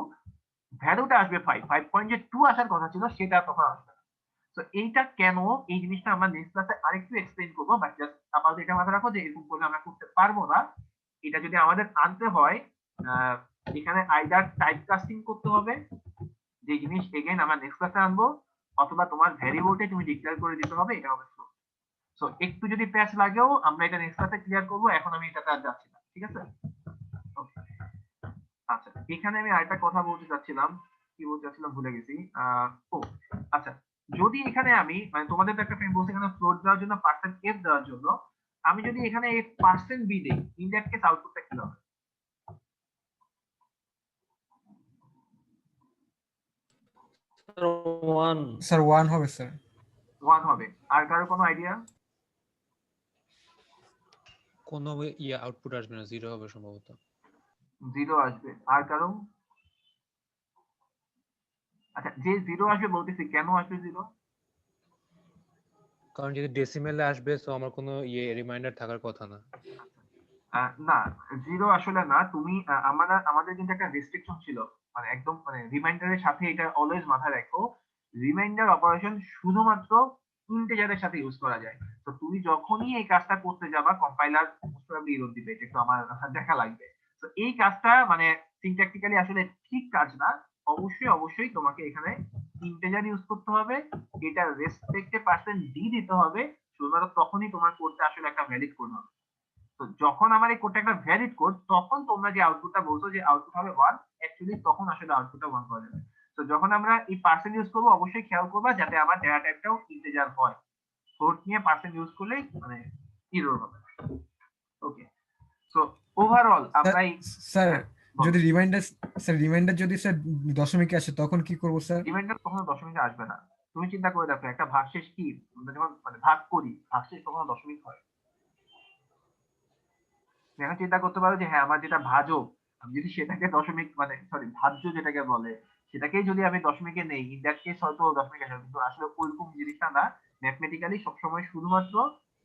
ভ্যালুটা আসবে 5, 5.2 আসার কথা ছিল সেটা তখন আসবে না। তো এইটা কেন, এই জিনিসটা আমরা নেক্সট ক্লাসে আরেকটু এক্সপ্লেইন করবো, বাট জাস্ট আপাতত এটা মাথায় রাখো যে এরকম করলে আমরা করতে পারবো না। এটা যদি আমাদের আনতে হয়, এখানে আইদার টাইপ কাস্টিং করতে হবে, যে জিনিস এগেইন আমরা নেক্সট ক্লাসে আনবো, অথবা তোমার ভ্যারিয়েবলটাই তুমি ডিক্লেয়ার করে দিতে হবে, এটা হবে ফ্লোট। সো একটু যদি প্যাচ লাগেও আমরা এটা নেক্সট ক্লাসে ক্লিয়ার করবো, এখন আমি এটাতে আর যাচ্ছি না, ঠিক আছে? Okay. আচ্ছা, এখানে আমি আরেকটা কথা বলতে চাচ্ছিলাম, কি বলতে চাচ্ছিলাম ভুলে গেছি। ও আচ্ছা, যদি এখানে আমি মানে তোমাদের তো একটা ফ্রেন্ড বলছে এখানে ফ্লোট দেওয়ার জন্য পার্সেন্ট এফ দেওয়ার জন্য, আমি যদি এখানে পার্সেন্ট বি দেই, ইন দ্যাট কেস আউটপুটটা কি হবে? ওয়ান। স্যার 1 হবে স্যার। 1 হবে। আর কারো কোনো আইডিয়া? কোনো ইয়ে আউটপুট আসবে না, 0 হবে সম্ভবত। 0 আসবে। আর কারো? আচ্ছা, যে 0 আসবে বলতেছি, কেন আসবে 0? কারণ যদি ডেসিমেলে আসবে তো আমার কোনো ইয়ে রিমাইন্ডার থাকার কথা না। না, 0 আসলে না। তুমি আমাদের কিন্তু একটা রেস্ট্রিকশন ছিল, মানে একদম মানে রিমাইন্ডারের সাথে এটা অলওয়েজ মাথায় রাখো, রিমাইন্ডার অপারেশন শুধুমাত্র ইন্টিজারের সাথে ইউজ করা যায়। তো তুমি যখনই এই কাজটা করতে যাবা, কম্পাইলার মোস্ট প্রবাবলি এরর দিবে, এটা একটু আমার দেখা লাগবে। তো এই কাজটা মানে সিনট্যাকটিক্যালি আসলে ঠিক কাজ না। অবশ্যই তোমাকে এখানে ইন্টিজার ইউজ করতে হবে, এটা রেসপেক্টে পার্সেন্ট ডি দিতে হবে, শুধুমাত্র তখনই তোমার কোডটা আসলে একটা ভ্যালিড কোড হবে। তো যখন আমার এই কোডটা একটা ভ্যালিড কোড, তখন তোমরা যে আউটপুটটা বলছো যে আউটপুট হবে 1, অ্যাকচুয়ালি তখন আসলে আউটপুটটা 1 পাওয়া যাবে। তো যখন আমরা এই পার্সেন্ট ইউজ করবো, অবশ্যই খেয়াল করবা যাতে আমার ডেটা টাইপটাও ইন্টিজার হয়। ফ্লোট নিয়ে পার্সেন্ট ইউজ করলেই মানে এরর হবে। ওকে, সো ওভারঅল আমরা স্যার বলো। যদি রিমাইন্ডার যদি স্যার দশমিকে আসে তখন কি করব স্যার? রিমাইন্ডার কখনো দশমিকে আসবে না। তুমি চিন্তা করে দেখো, একটা ভাগশেষ কি, আমরা যখন মানে ভাগ করি, ভাগশেষ কখনো দশমিক হয়? এখন চিন্তা করতে পারো যে হ্যাঁ, আমার যেটা ভাজক, আমি যদি সেটাকে দশমিক মানে সরি ভাজ্য যেটাকে বলে, সেটাকেই যদি আমি দশমিকে নেই, ইন দ্যাট কেস হয়তো দশমিক আসবে, কিন্তু আসলে ওইরকম জিনিসটা না। ম্যাথমেটিক্যালি সবসময় শুধুমাত্র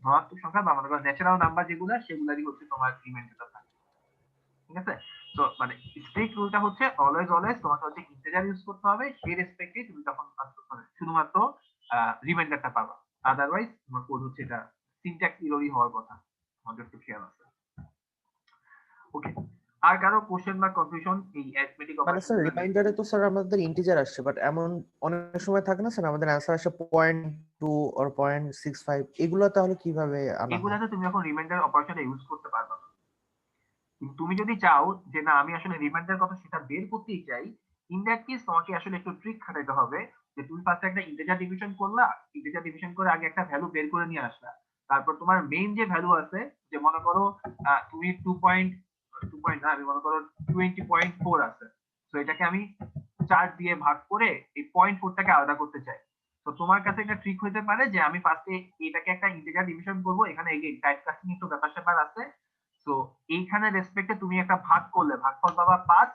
ধনাত্মক সংখ্যা বা মনে করো ন্যাচারাল নাম্বার যেগুলো, সেগুলারই হচ্ছে তোমার রিমাইন্ডারটা থাকে, ঠিক আছে? তো মানে স্ট্রিক্ট রুলটা হচ্ছে অলওয়েজ তোমাকে হচ্ছে ইন্টিজার ইউজ করতে হবে, সেই রেসপেক্টে তুমি তখন মানে শুধুমাত্র রিমাইন্ডারটা পাবা। আদারওয়াইজ তোমার কোড হচ্ছে এটা সিনট্যাক্স এররই হওয়ার কথা, আমাদের একটু খেয়াল আছে। ওকে, আর কারো কোশ্চেন বা কনফিউশন এই অ্যারিথমেটিক মানে অপারেশন? স্যার রিমাইন্ডারে তো স্যার আমাদের ইন্টিজার আসছে, বাট এমন অনেক সময় থাকে না স্যার আমাদের অ্যান্সার আসে 0.2 অর 0.65, এগুলো তাহলে কিভাবে আনা হয়? এগুলাতে তুমি এখন রিমাইন্ডার অপারেশনটা ইউজ করতে পারবা না। কিন্তু তুমি যদি চাও যে না আমি আসলে রিমাইন্ডার কথা সেটা বের করতেই চাই, ইন দ্যাট কেস তোমাকে আসলে একটু ট্রিক খাটাইতে হবে, যে তুমি ফার্স্টে একটা ইন্টিজার ডিভিশন করলা, ইন্টিজার ডিভিশন করে আগে একটা ভ্যালু বের করে নিয়ে আসলা, তারপর তোমার মেইন যে ভ্যালু আছে, যে মনে করো তুমি 2 না, আমি মনে করো 20.4 আছে, তো এটাকে আমি 4 দিয়ে ভাগ করে এই 0.4টাকে আলাদা করতে চাই। তো তোমার কাছে একটা ট্রিক হতে পারে যে আমি ফার্স্টে এটাকে একটা ইন্টিজার ডিভিশন করব, এখানে এগেইন টাইপ কাস্টিং একটু ব্যাপার স্যাপার আছে। তো এইখানে রেসপেক্টে তুমি একটা ভাগ করলে ভাগফল পাবা 5।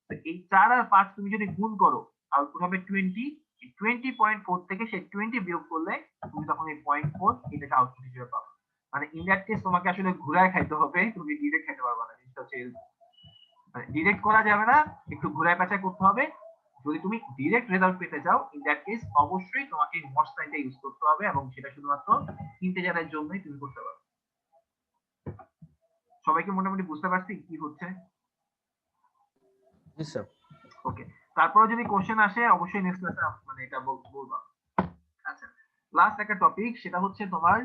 তো এই 4 আর 5 তুমি যদি গুণ করো, আউটপুট হবে 20। 20.4 থেকে সেই 20 বিয়োগ করলে তুমি তখন এই 0.4 এটাকে আউটপুট হিসেবে পাবে। মানে ইন দ্যাট কেস তোমাকে আসলে ঘুরায় খাইতে হবে, তুমি ডিরেক্ট খাইতে পারবে না। জিনিসটা হচ্ছে মানে ডিরেক্ট করা যাবে না, একটু ঘুরায় পেঁচায় করতে হবে। যদি তুমি ডিরেক্ট রেজাল্ট পেতে চাও, ইন দ্যাট কেস অবশ্যই তোমাকে মড সাইনটা ইউজ করতে হবে, এবং সেটা শুধুমাত্র ইন্টিজারের জন্যই তুমি করতে পারবে। সবাইকে মোটামুটি বুঝতে পারছি কি হচ্ছে? জি স্যার। ওকে, তারপরে যদি কোশ্চেন আসে অবশ্যই নেক্সট ক্লাসে মানে এটা বলবো। আচ্ছা, লাস্ট একটা টপিক, সেটা হচ্ছে তোমার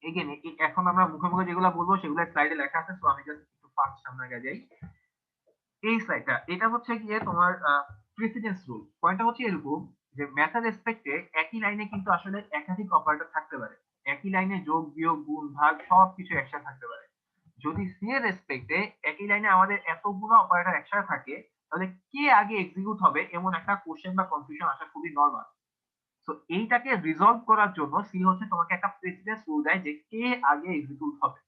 এগেন এখন আমরা মুখে মুখে যেগুলো বলবো সেগুলো স্লাইডে লেখা আছে, তো আমি জাস্ট একটু ফাস্ট সামনে আগে যাই। এই স্লাইডটা এটা হচ্ছে গিয়ে তোমার প্রেসিডেন্স রুল। পয়েন্টটা হচ্ছে এরকম যে ম্যাথের রেসপেক্টে একই লাইনে কিন্তু আসলে একাধিক অপারেটর থাকতে পারে, একই লাইনে যোগ বিয়োগ গুণ ভাগ সবকিছু একসাথে থাকতে পারে। যদি সি এর রেসপেক্টে একই লাইনে আমাদের এতগুলো অপারেটর একসাথে থাকে, তাহলে কে আগে এক্সিকিউট হবে এমন একটা কোশ্চেন বা কনফিউশন আসা খুবই নরমাল। তো এইটাকে রিজলভ করার জন্য সি হচ্ছে তোমাকে একটা প্রেসিডেন্স রুল দেয় যে কে আগে এক্সিকিউট হবে।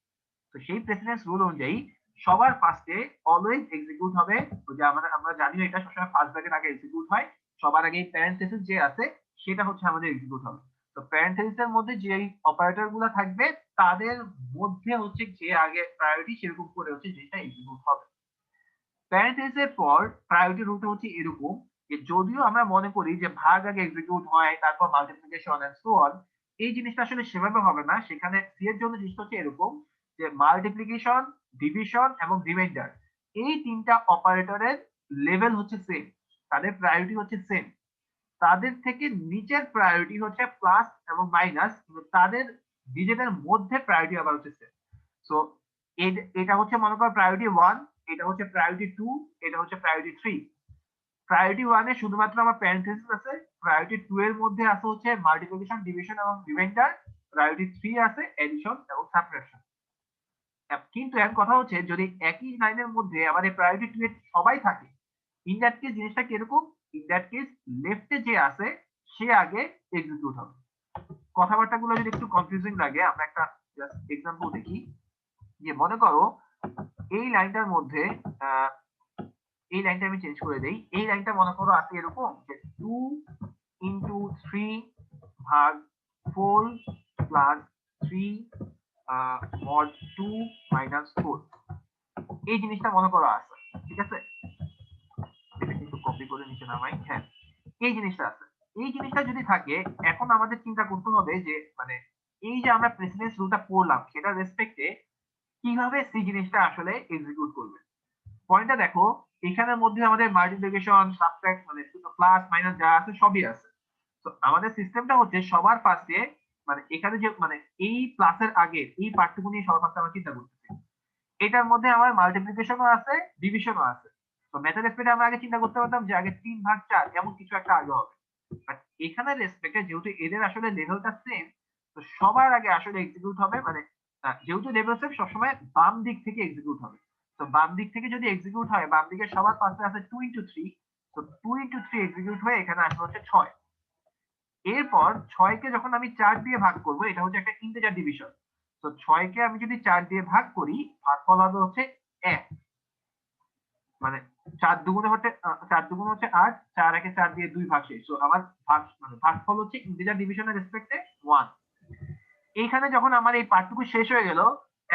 তো সেই প্রেসিডেন্স রুল অনুযায়ী সবার ফার্স্টে অলওয়েজ এক্সিকিউট হবে, তো যে আমরা জানি এটা সবসময় ফার্স্ট ব্র্যাকেট আগে এক্সিকিউট হয়, সবার আগে প্যারেন্থেসিস যে আছে সেটা হচ্ছে আমাদের এক্সিকিউট হবে। তো প্যারেন্থেসিসের মধ্যে যে অপারেটর গুলো থাকবে তাদের মধ্যে হচ্ছে যে আগে প্রায়োরিটি সেরকম করে হচ্ছে যেটা এক্সিকিউট হবে। প্যারেন্থেসিসের পর প্রায়োরিটি রুলটা হচ্ছে এরকম যে যদিও আমরা মনে করি যে ভাগ আগে এক্সিকিউট হয় তারপর মাল্টিপ্লিকেশন এন্ড সো অন, এই জিনিসটা আসলে সেভাবে হবে না। সেখানে সি এর জন্য জিনিসটা হচ্ছে এরকম যে মাল্টিপ্লিকেশন, ডিভিশন এবং রিমাইন্ডার এই তিনটা অপারেটরের লেভেল হচ্ছে সেম, তাদের প্রায়োরিটি হচ্ছে সেম। তাদের থেকে নিচের প্রায়োরিটি হচ্ছে প্লাস এবং মাইনাস, কিন্তু তাদের নিজেদের মধ্যে প্রায়োরিটি আবার হচ্ছে সেম। সো এটা হচ্ছে মনে করো প্রায়োরিটি 1, এটা হচ্ছে প্রায়োরিটি 2, এটা হচ্ছে প্রায়োরিটি 3। প্রায়োরিটি 1 এ শুধুমাত্র আমার প্যারেন্থেসিস আছে, প্রায়োরিটি 2 এর মধ্যে আছে হচ্ছে মাল্টিপ্লিকেশন, ডিভিশন এবং রিমাইন্ডার, প্রায়োরিটি 3 আছে এডিশন এবং সাবট্রাকশন। কিন্তু এক কথা হচ্ছে যদি একই লাইনের মধ্যে আমাদের প্রায়োরিটি 2 এ সবাই থাকে, ইন দ্যাট কেস জিনিসটা কিরকম, ইন দ্যাট কেস লেফটে যে আছে সে আগে এক্সিকিউট হবে। কথাবার্তাগুলো যদি একটু কনফিউজিং লাগে আমরা একটা জাস্ট এক্সাম্পল দেখি। যে মনে করো এই লাইনটার মধ্যে এই লাইনটা আমি চেঞ্জ করে দেই, এই লাইনটা মনে করো আছে এরকম যে 2 into 3 ভাগ 4 প্লাস 3 mod 2 minus 4, এই জিনিসটা মনে করো আছে, ঠিক আছে? এটা কিন্তু কপি করে নিচে নামাই। হ্যাঁ, এই জিনিসটা আছে। এই জিনিসটা যদি থাকে, এখন আমাদের চিন্তা করতে হবে যে মানে এই যে আমরা প্রেসিডেন্স রুলটা পড়লাম সেটা রেসপেক্টে কিভাবে সেই জিনিসটা আসলে এক্সিকিউট করবে। পয়েন্টটা দেখো, এখানের মধ্যে আমাদের মাল্টিপ্লিকেশন, সাবট্রাক্ট মানে প্লাস মাইনাস যা আছে সবই আছে। তো আমাদের সিস্টেমটা হচ্ছে সবার ফার্স্টে মানে এখানে যে মানে এই প্লাসের আগে এই পার্টটুকু নিয়ে সবার ফার্স্টে আমরা চিন্তা করতেছি। এটার মধ্যে আমার মাল্টিপ্লিকেশনও আছে, ডিভিশনও আছে। তো মেথড রেসপেক্টে আমরা আগে চিন্তা করতে পারতাম যে আগে 3 ভাগ 4 এমন কিছু একটা আগে হবে, বাট এখানে রেসপেক্টে যেহেতু এদের আসলে লেভেলটা সেম, তো সবার আগে আসলে এক্সিকিউট হবে মানে যেহেতু লেভেল সেম সবসময় বাম দিক থেকে এক্সিকিউট হবে। তো বাম দিক থেকে যদি এক্সিকিউট হয়, বাম দিকে সবার পাশে আছে 2 into 3, তো 2 into 3 এক্সিকিউট হয়ে এখানে আসবে হচ্ছে 6। এরপর 6 কে যখন আমি 4 দিয়ে ভাগ করব, এটা হচ্ছে একটা ইন্টিজার ডিভিশন। তো 6 কে আমি যদি 4 দিয়ে ভাগ করি, ভাগফল হবে হচ্ছে 1, মানে 4 দুগুণে হচ্ছে 8, 4 একে 4 দিয়ে 2 ভাগ শেষ। তো আমার ভাগফল হচ্ছে ইন্টিজার ডিভিশনের রেসপেক্টে 1। এইখানে যখন আমার এই পার্টটুকু শেষ হয়ে গেল,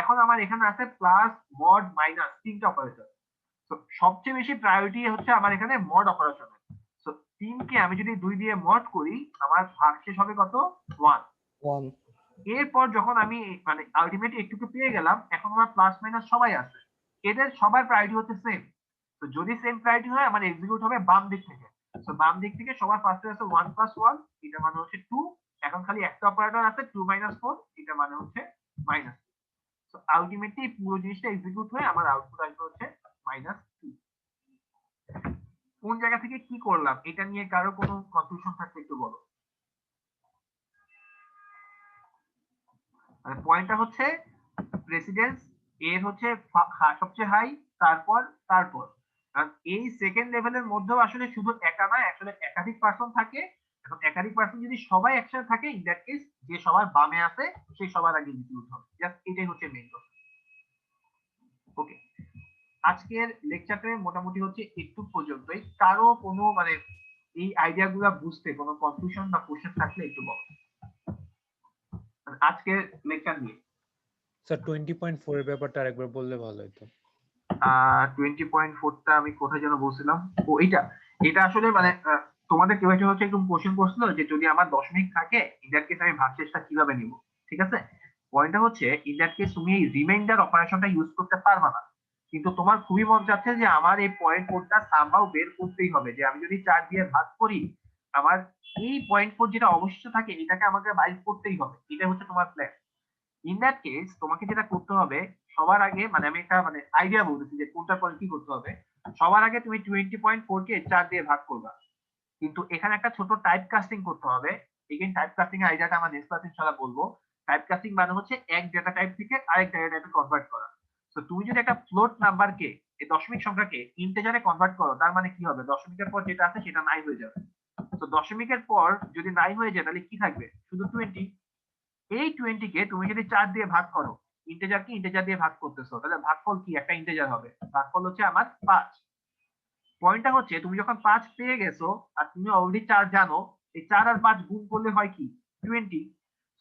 এখন আমার এখানে আছে প্লাস, মড, মাইনাস তিনটা অপারেটর। তো সবচেয়ে বেশি প্রায়োরিটি হচ্ছে আমার এখানে মড অপারেশন। তো 3 কে আমি যদি 2 দিয়ে মড করি, আমার ভাগশেষ হবে কত, 1। এরপর যখন আমি মানে আলটিমেটলি একটুকু পেয়ে গেলাম, এখন আমার প্লাস মাইনাস সবাই আছে, এদের সবার প্রায়োরিটি হচ্ছে সেম। তো যদি সেম প্রায়োরিটি হয় আমার এক্সিকিউট হবে বাম দিক থেকে। তো বাম দিক থেকে সবার ফার্স্টে আছে 1 + 1, এটা মানে হচ্ছে 2। এখন খালি একটা অপারেটর আছে 2 - 4, এটা মানে হচ্ছে -2। সো আলটিমেটলি পুরো জিনিসটা এক্সিকিউট হয়ে আমার আউটপুট আসবে হচ্ছে -2। কোন জায়গা থেকে কি করলাম এটা নিয়ে কারো কোনো কনফিউশন থাকলে একটু বলো। মানে পয়েন্টটা হচ্ছে প্রেসিডেন্স এর হচ্ছে সবচেয়ে হাই, তারপর আর এই সেকেন্ড লেভেলের মধ্যেও আসলে শুধু একা নয়, আসলে একাধিক পার্সন থাকে। এখন একাধিক পার্সন যদি সবাই একসাথে থাকে, ইন দ্যাট কেস যে সবার বামে আছে সে সবার আগে এক্সিকিউট হবে। জাস্ট এটাই হচ্ছে মেইন কথা। ওকে, আজকের লেকচারে মোটামুটি হচ্ছে একটু পর্যন্তই। কারো কোনো মানে এই আইডিয়াগুলো বুঝতে কোনো কনফিউশন বা কোশ্চেন থাকলে একটু বলো আজকের লেকচার নিয়ে। স্যার 20.4 এর ব্যাপারটা আরেকবার বললে ভালো হতো। 20.4টা আমি কোথায় যেন বলছিলাম, ও এটা আসলে মানে তোমাদের কেউ একটা হচ্ছে একটু কোশ্চেন করছিল যে যদি আমার দশমিক থাকে ইন দ্যাট কেস আমি ভাগশেষটা কিভাবে নিব। ঠিক আছে, পয়েন্টটা হচ্ছে ইন দ্যাট কেস তুমি এই রিমাইন্ডার অপারেশনটা ইউজ করতে পারবা না। কিন্তু তোমার খুবই মন চাচ্ছে যে আমার এই পয়েন্ট কোডটা সামহাউ বের করতেই হবে, যে আমি যদি 4 দিয়ে ভাগ করি আমার এই পয়েন্ট কোড যেটা অবশিষ্ট থাকে এটাকে আমাকে বাইর করতেই হবে, এটা হচ্ছে তোমার প্ল্যান। ইন দ্যাট কেস তোমাকে যেটা করতে হবে সবার আগে, মানে আমি একটা মানে আইডিয়া বলতেছি যে কোনটার পরে কি করতে হবে। সবার আগে তুমি 20.4 কে 4 দিয়ে ভাগ করবা, কিন্তু এখানে একটা ছোট টাইপ কাস্টিং করতে হবে। এগেইন টাইপ কাস্টিং এর আইডিয়াটা আমরা নেক্সট ক্লাসে ইনশাআল্লাহ বলবো। টাইপ কাস্টিং মানে হচ্ছে এক ডেটা টাইপ থেকে আরেক ডেটা টাইপে কনভার্ট করা। তো তুমি যদি একটা ফ্লোট নাম্বারকে, এই দশমিক সংখ্যাকে ইন্টিজারে কনভার্ট করো, তার মানে কি হবে, দশমিকের পর যেটা আছে সেটা নাই হয়ে যাবে। তো দশমিকের পর যদি নাই হয়ে যায় তাহলে কি থাকবে, শুধু 20। এই 20 কে তুমি যদি 4 দিয়ে ভাগ করো, ইন্টিজারকে ইন্টিজার দিয়ে ভাগ করতেছো, তাহলে ভাগফল কি, একটা ইন্টিজার হবে, ভাগফল হচ্ছে আমার 5। পয়েন্টটা হচ্ছে তুমি যখন 5 পেয়ে গেছো আর তুমি অলরেডি 4 জানো, এই 4 আর 5 গুণ করলে হয় কি 20।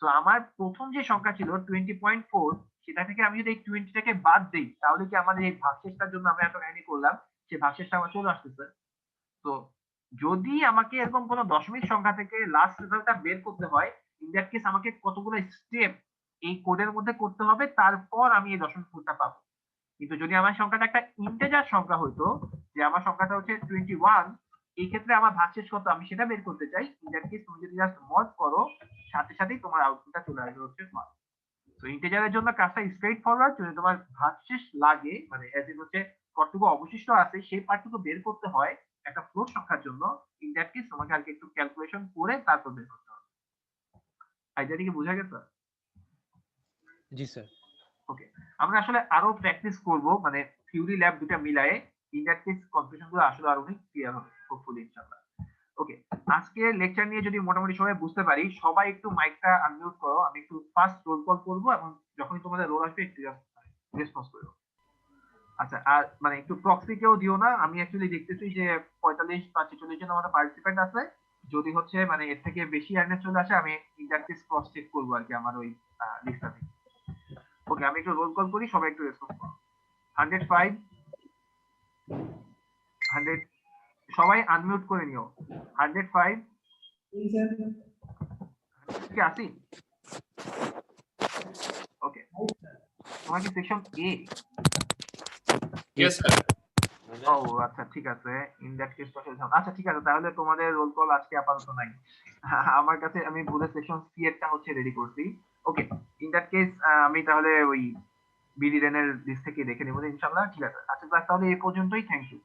তো আমার প্রথম যে সংখ্যা ছিল 20.4, সেটা থেকে আমি যদি এই 20 টাকে বাদ দেই তাহলে কি আমাদের এই ভাগশেষটার জন্য আমরা এত কাহিনী করলাম সেই ভাগশেষটা আমার চলে আসতেছে। তো যদি আমাকে এরকম কোনো দশমিক সংখ্যা থেকে লাস্ট রেজাল্টটা বের করতে হয়, ইন দ্যাট কেস আমাকে কতগুলো স্টেপ এই কোডের মধ্যে করতে হবে, তারপর আমি এই দশমিক কোডটা পাবো। কিন্তু যদি আমার সংখ্যাটা একটা ইন্টিজার সংখ্যা হতো, যে আমার সংখ্যাটা হচ্ছে 21, এই ক্ষেত্রে আমার ভাগশেষ কত আমি সেটা বের করতে চাই, ইন দ্যাট কেস তুমি যদি জাস্ট মড করো সাথে সাথেই তোমার আউটপুটটা চলে আসবে হচ্ছে 1। তো ইন্টিজারের জন্য কাজটা স্ট্রেইট ফরওয়ার্ড, যদি তোমার ভাগশেষ লাগে মানে এজ ইন হচ্ছে কতটুকু অবশিষ্ট আছে সেই পার্টটুকু বের করতে হয় একটা ফ্লোট সংখ্যার জন্য, ইন দ্যাট কেস তোমাকে আর একটু ক্যালকুলেশন করে তারপর বের করতে হবে। আইডিয়াটা কি বোঝা গেছে? জি স্যার। ওকে, আমরা আসলে আরো প্র্যাকটিস করব, মানে থিওরি ল্যাব দুটো মিলায়ে, ইন দ্যাট কেস কনফিউশন গুলো আসলে আরো অনেক ক্লিয়ার হবে হোপফুলি ইনশাআল্লাহ। ওকে, আজকে লেকচার নিয়ে যদি মোটামুটি সবাই বুঝতে পারি, সবাই একটু মাইকটা আনমিউট করো, আমি একটু ফাস্ট রোল কল করব এবং যখনই তোমাদের রোল আসবে একটু রেসপন্স করো। আচ্ছা, আর মানে একটু প্রক্সি কেউ দিও না, আমি অ্যাকচুয়ালি দেখতেছি যে 45 বা 46 জন আমাদের পার্টিসিপেন্ট আছে, যদি হচ্ছে মানে এর থেকে বেশি অ্যাটেন্ডেন্স চলে আসে আমি in that case cross check করবো আর কি আমার ওই লিস্টটা থেকে। ওকে, আমি একটু রোল কল করি, সবাই একটু রেসপন্স করো। 105 100, সবাই আনমিউট করে নিও। 105 কি আসি? ওকে, তোমার কি সেকশন এ? Yes sir. ও আচ্ছা ঠিক আছে, ইন দ্যাট কেস আচ্ছা ঠিক আছে, তাহলে তোমাদের রোল কল আজকে আপাতত নাই। আমার কাছে আমি ভুলে সেকশন সি এরটা হচ্ছে রেডি করছি। ওকে, ইন দ্যাট কেস আমি তাহলে ওই বিডি রেনের লিস্ট থেকে দেখে নেবো ইনশাআল্লাহ। ঠিক আছে, আজকে ক্লাস তাহলে এই পর্যন্তই। Thank you.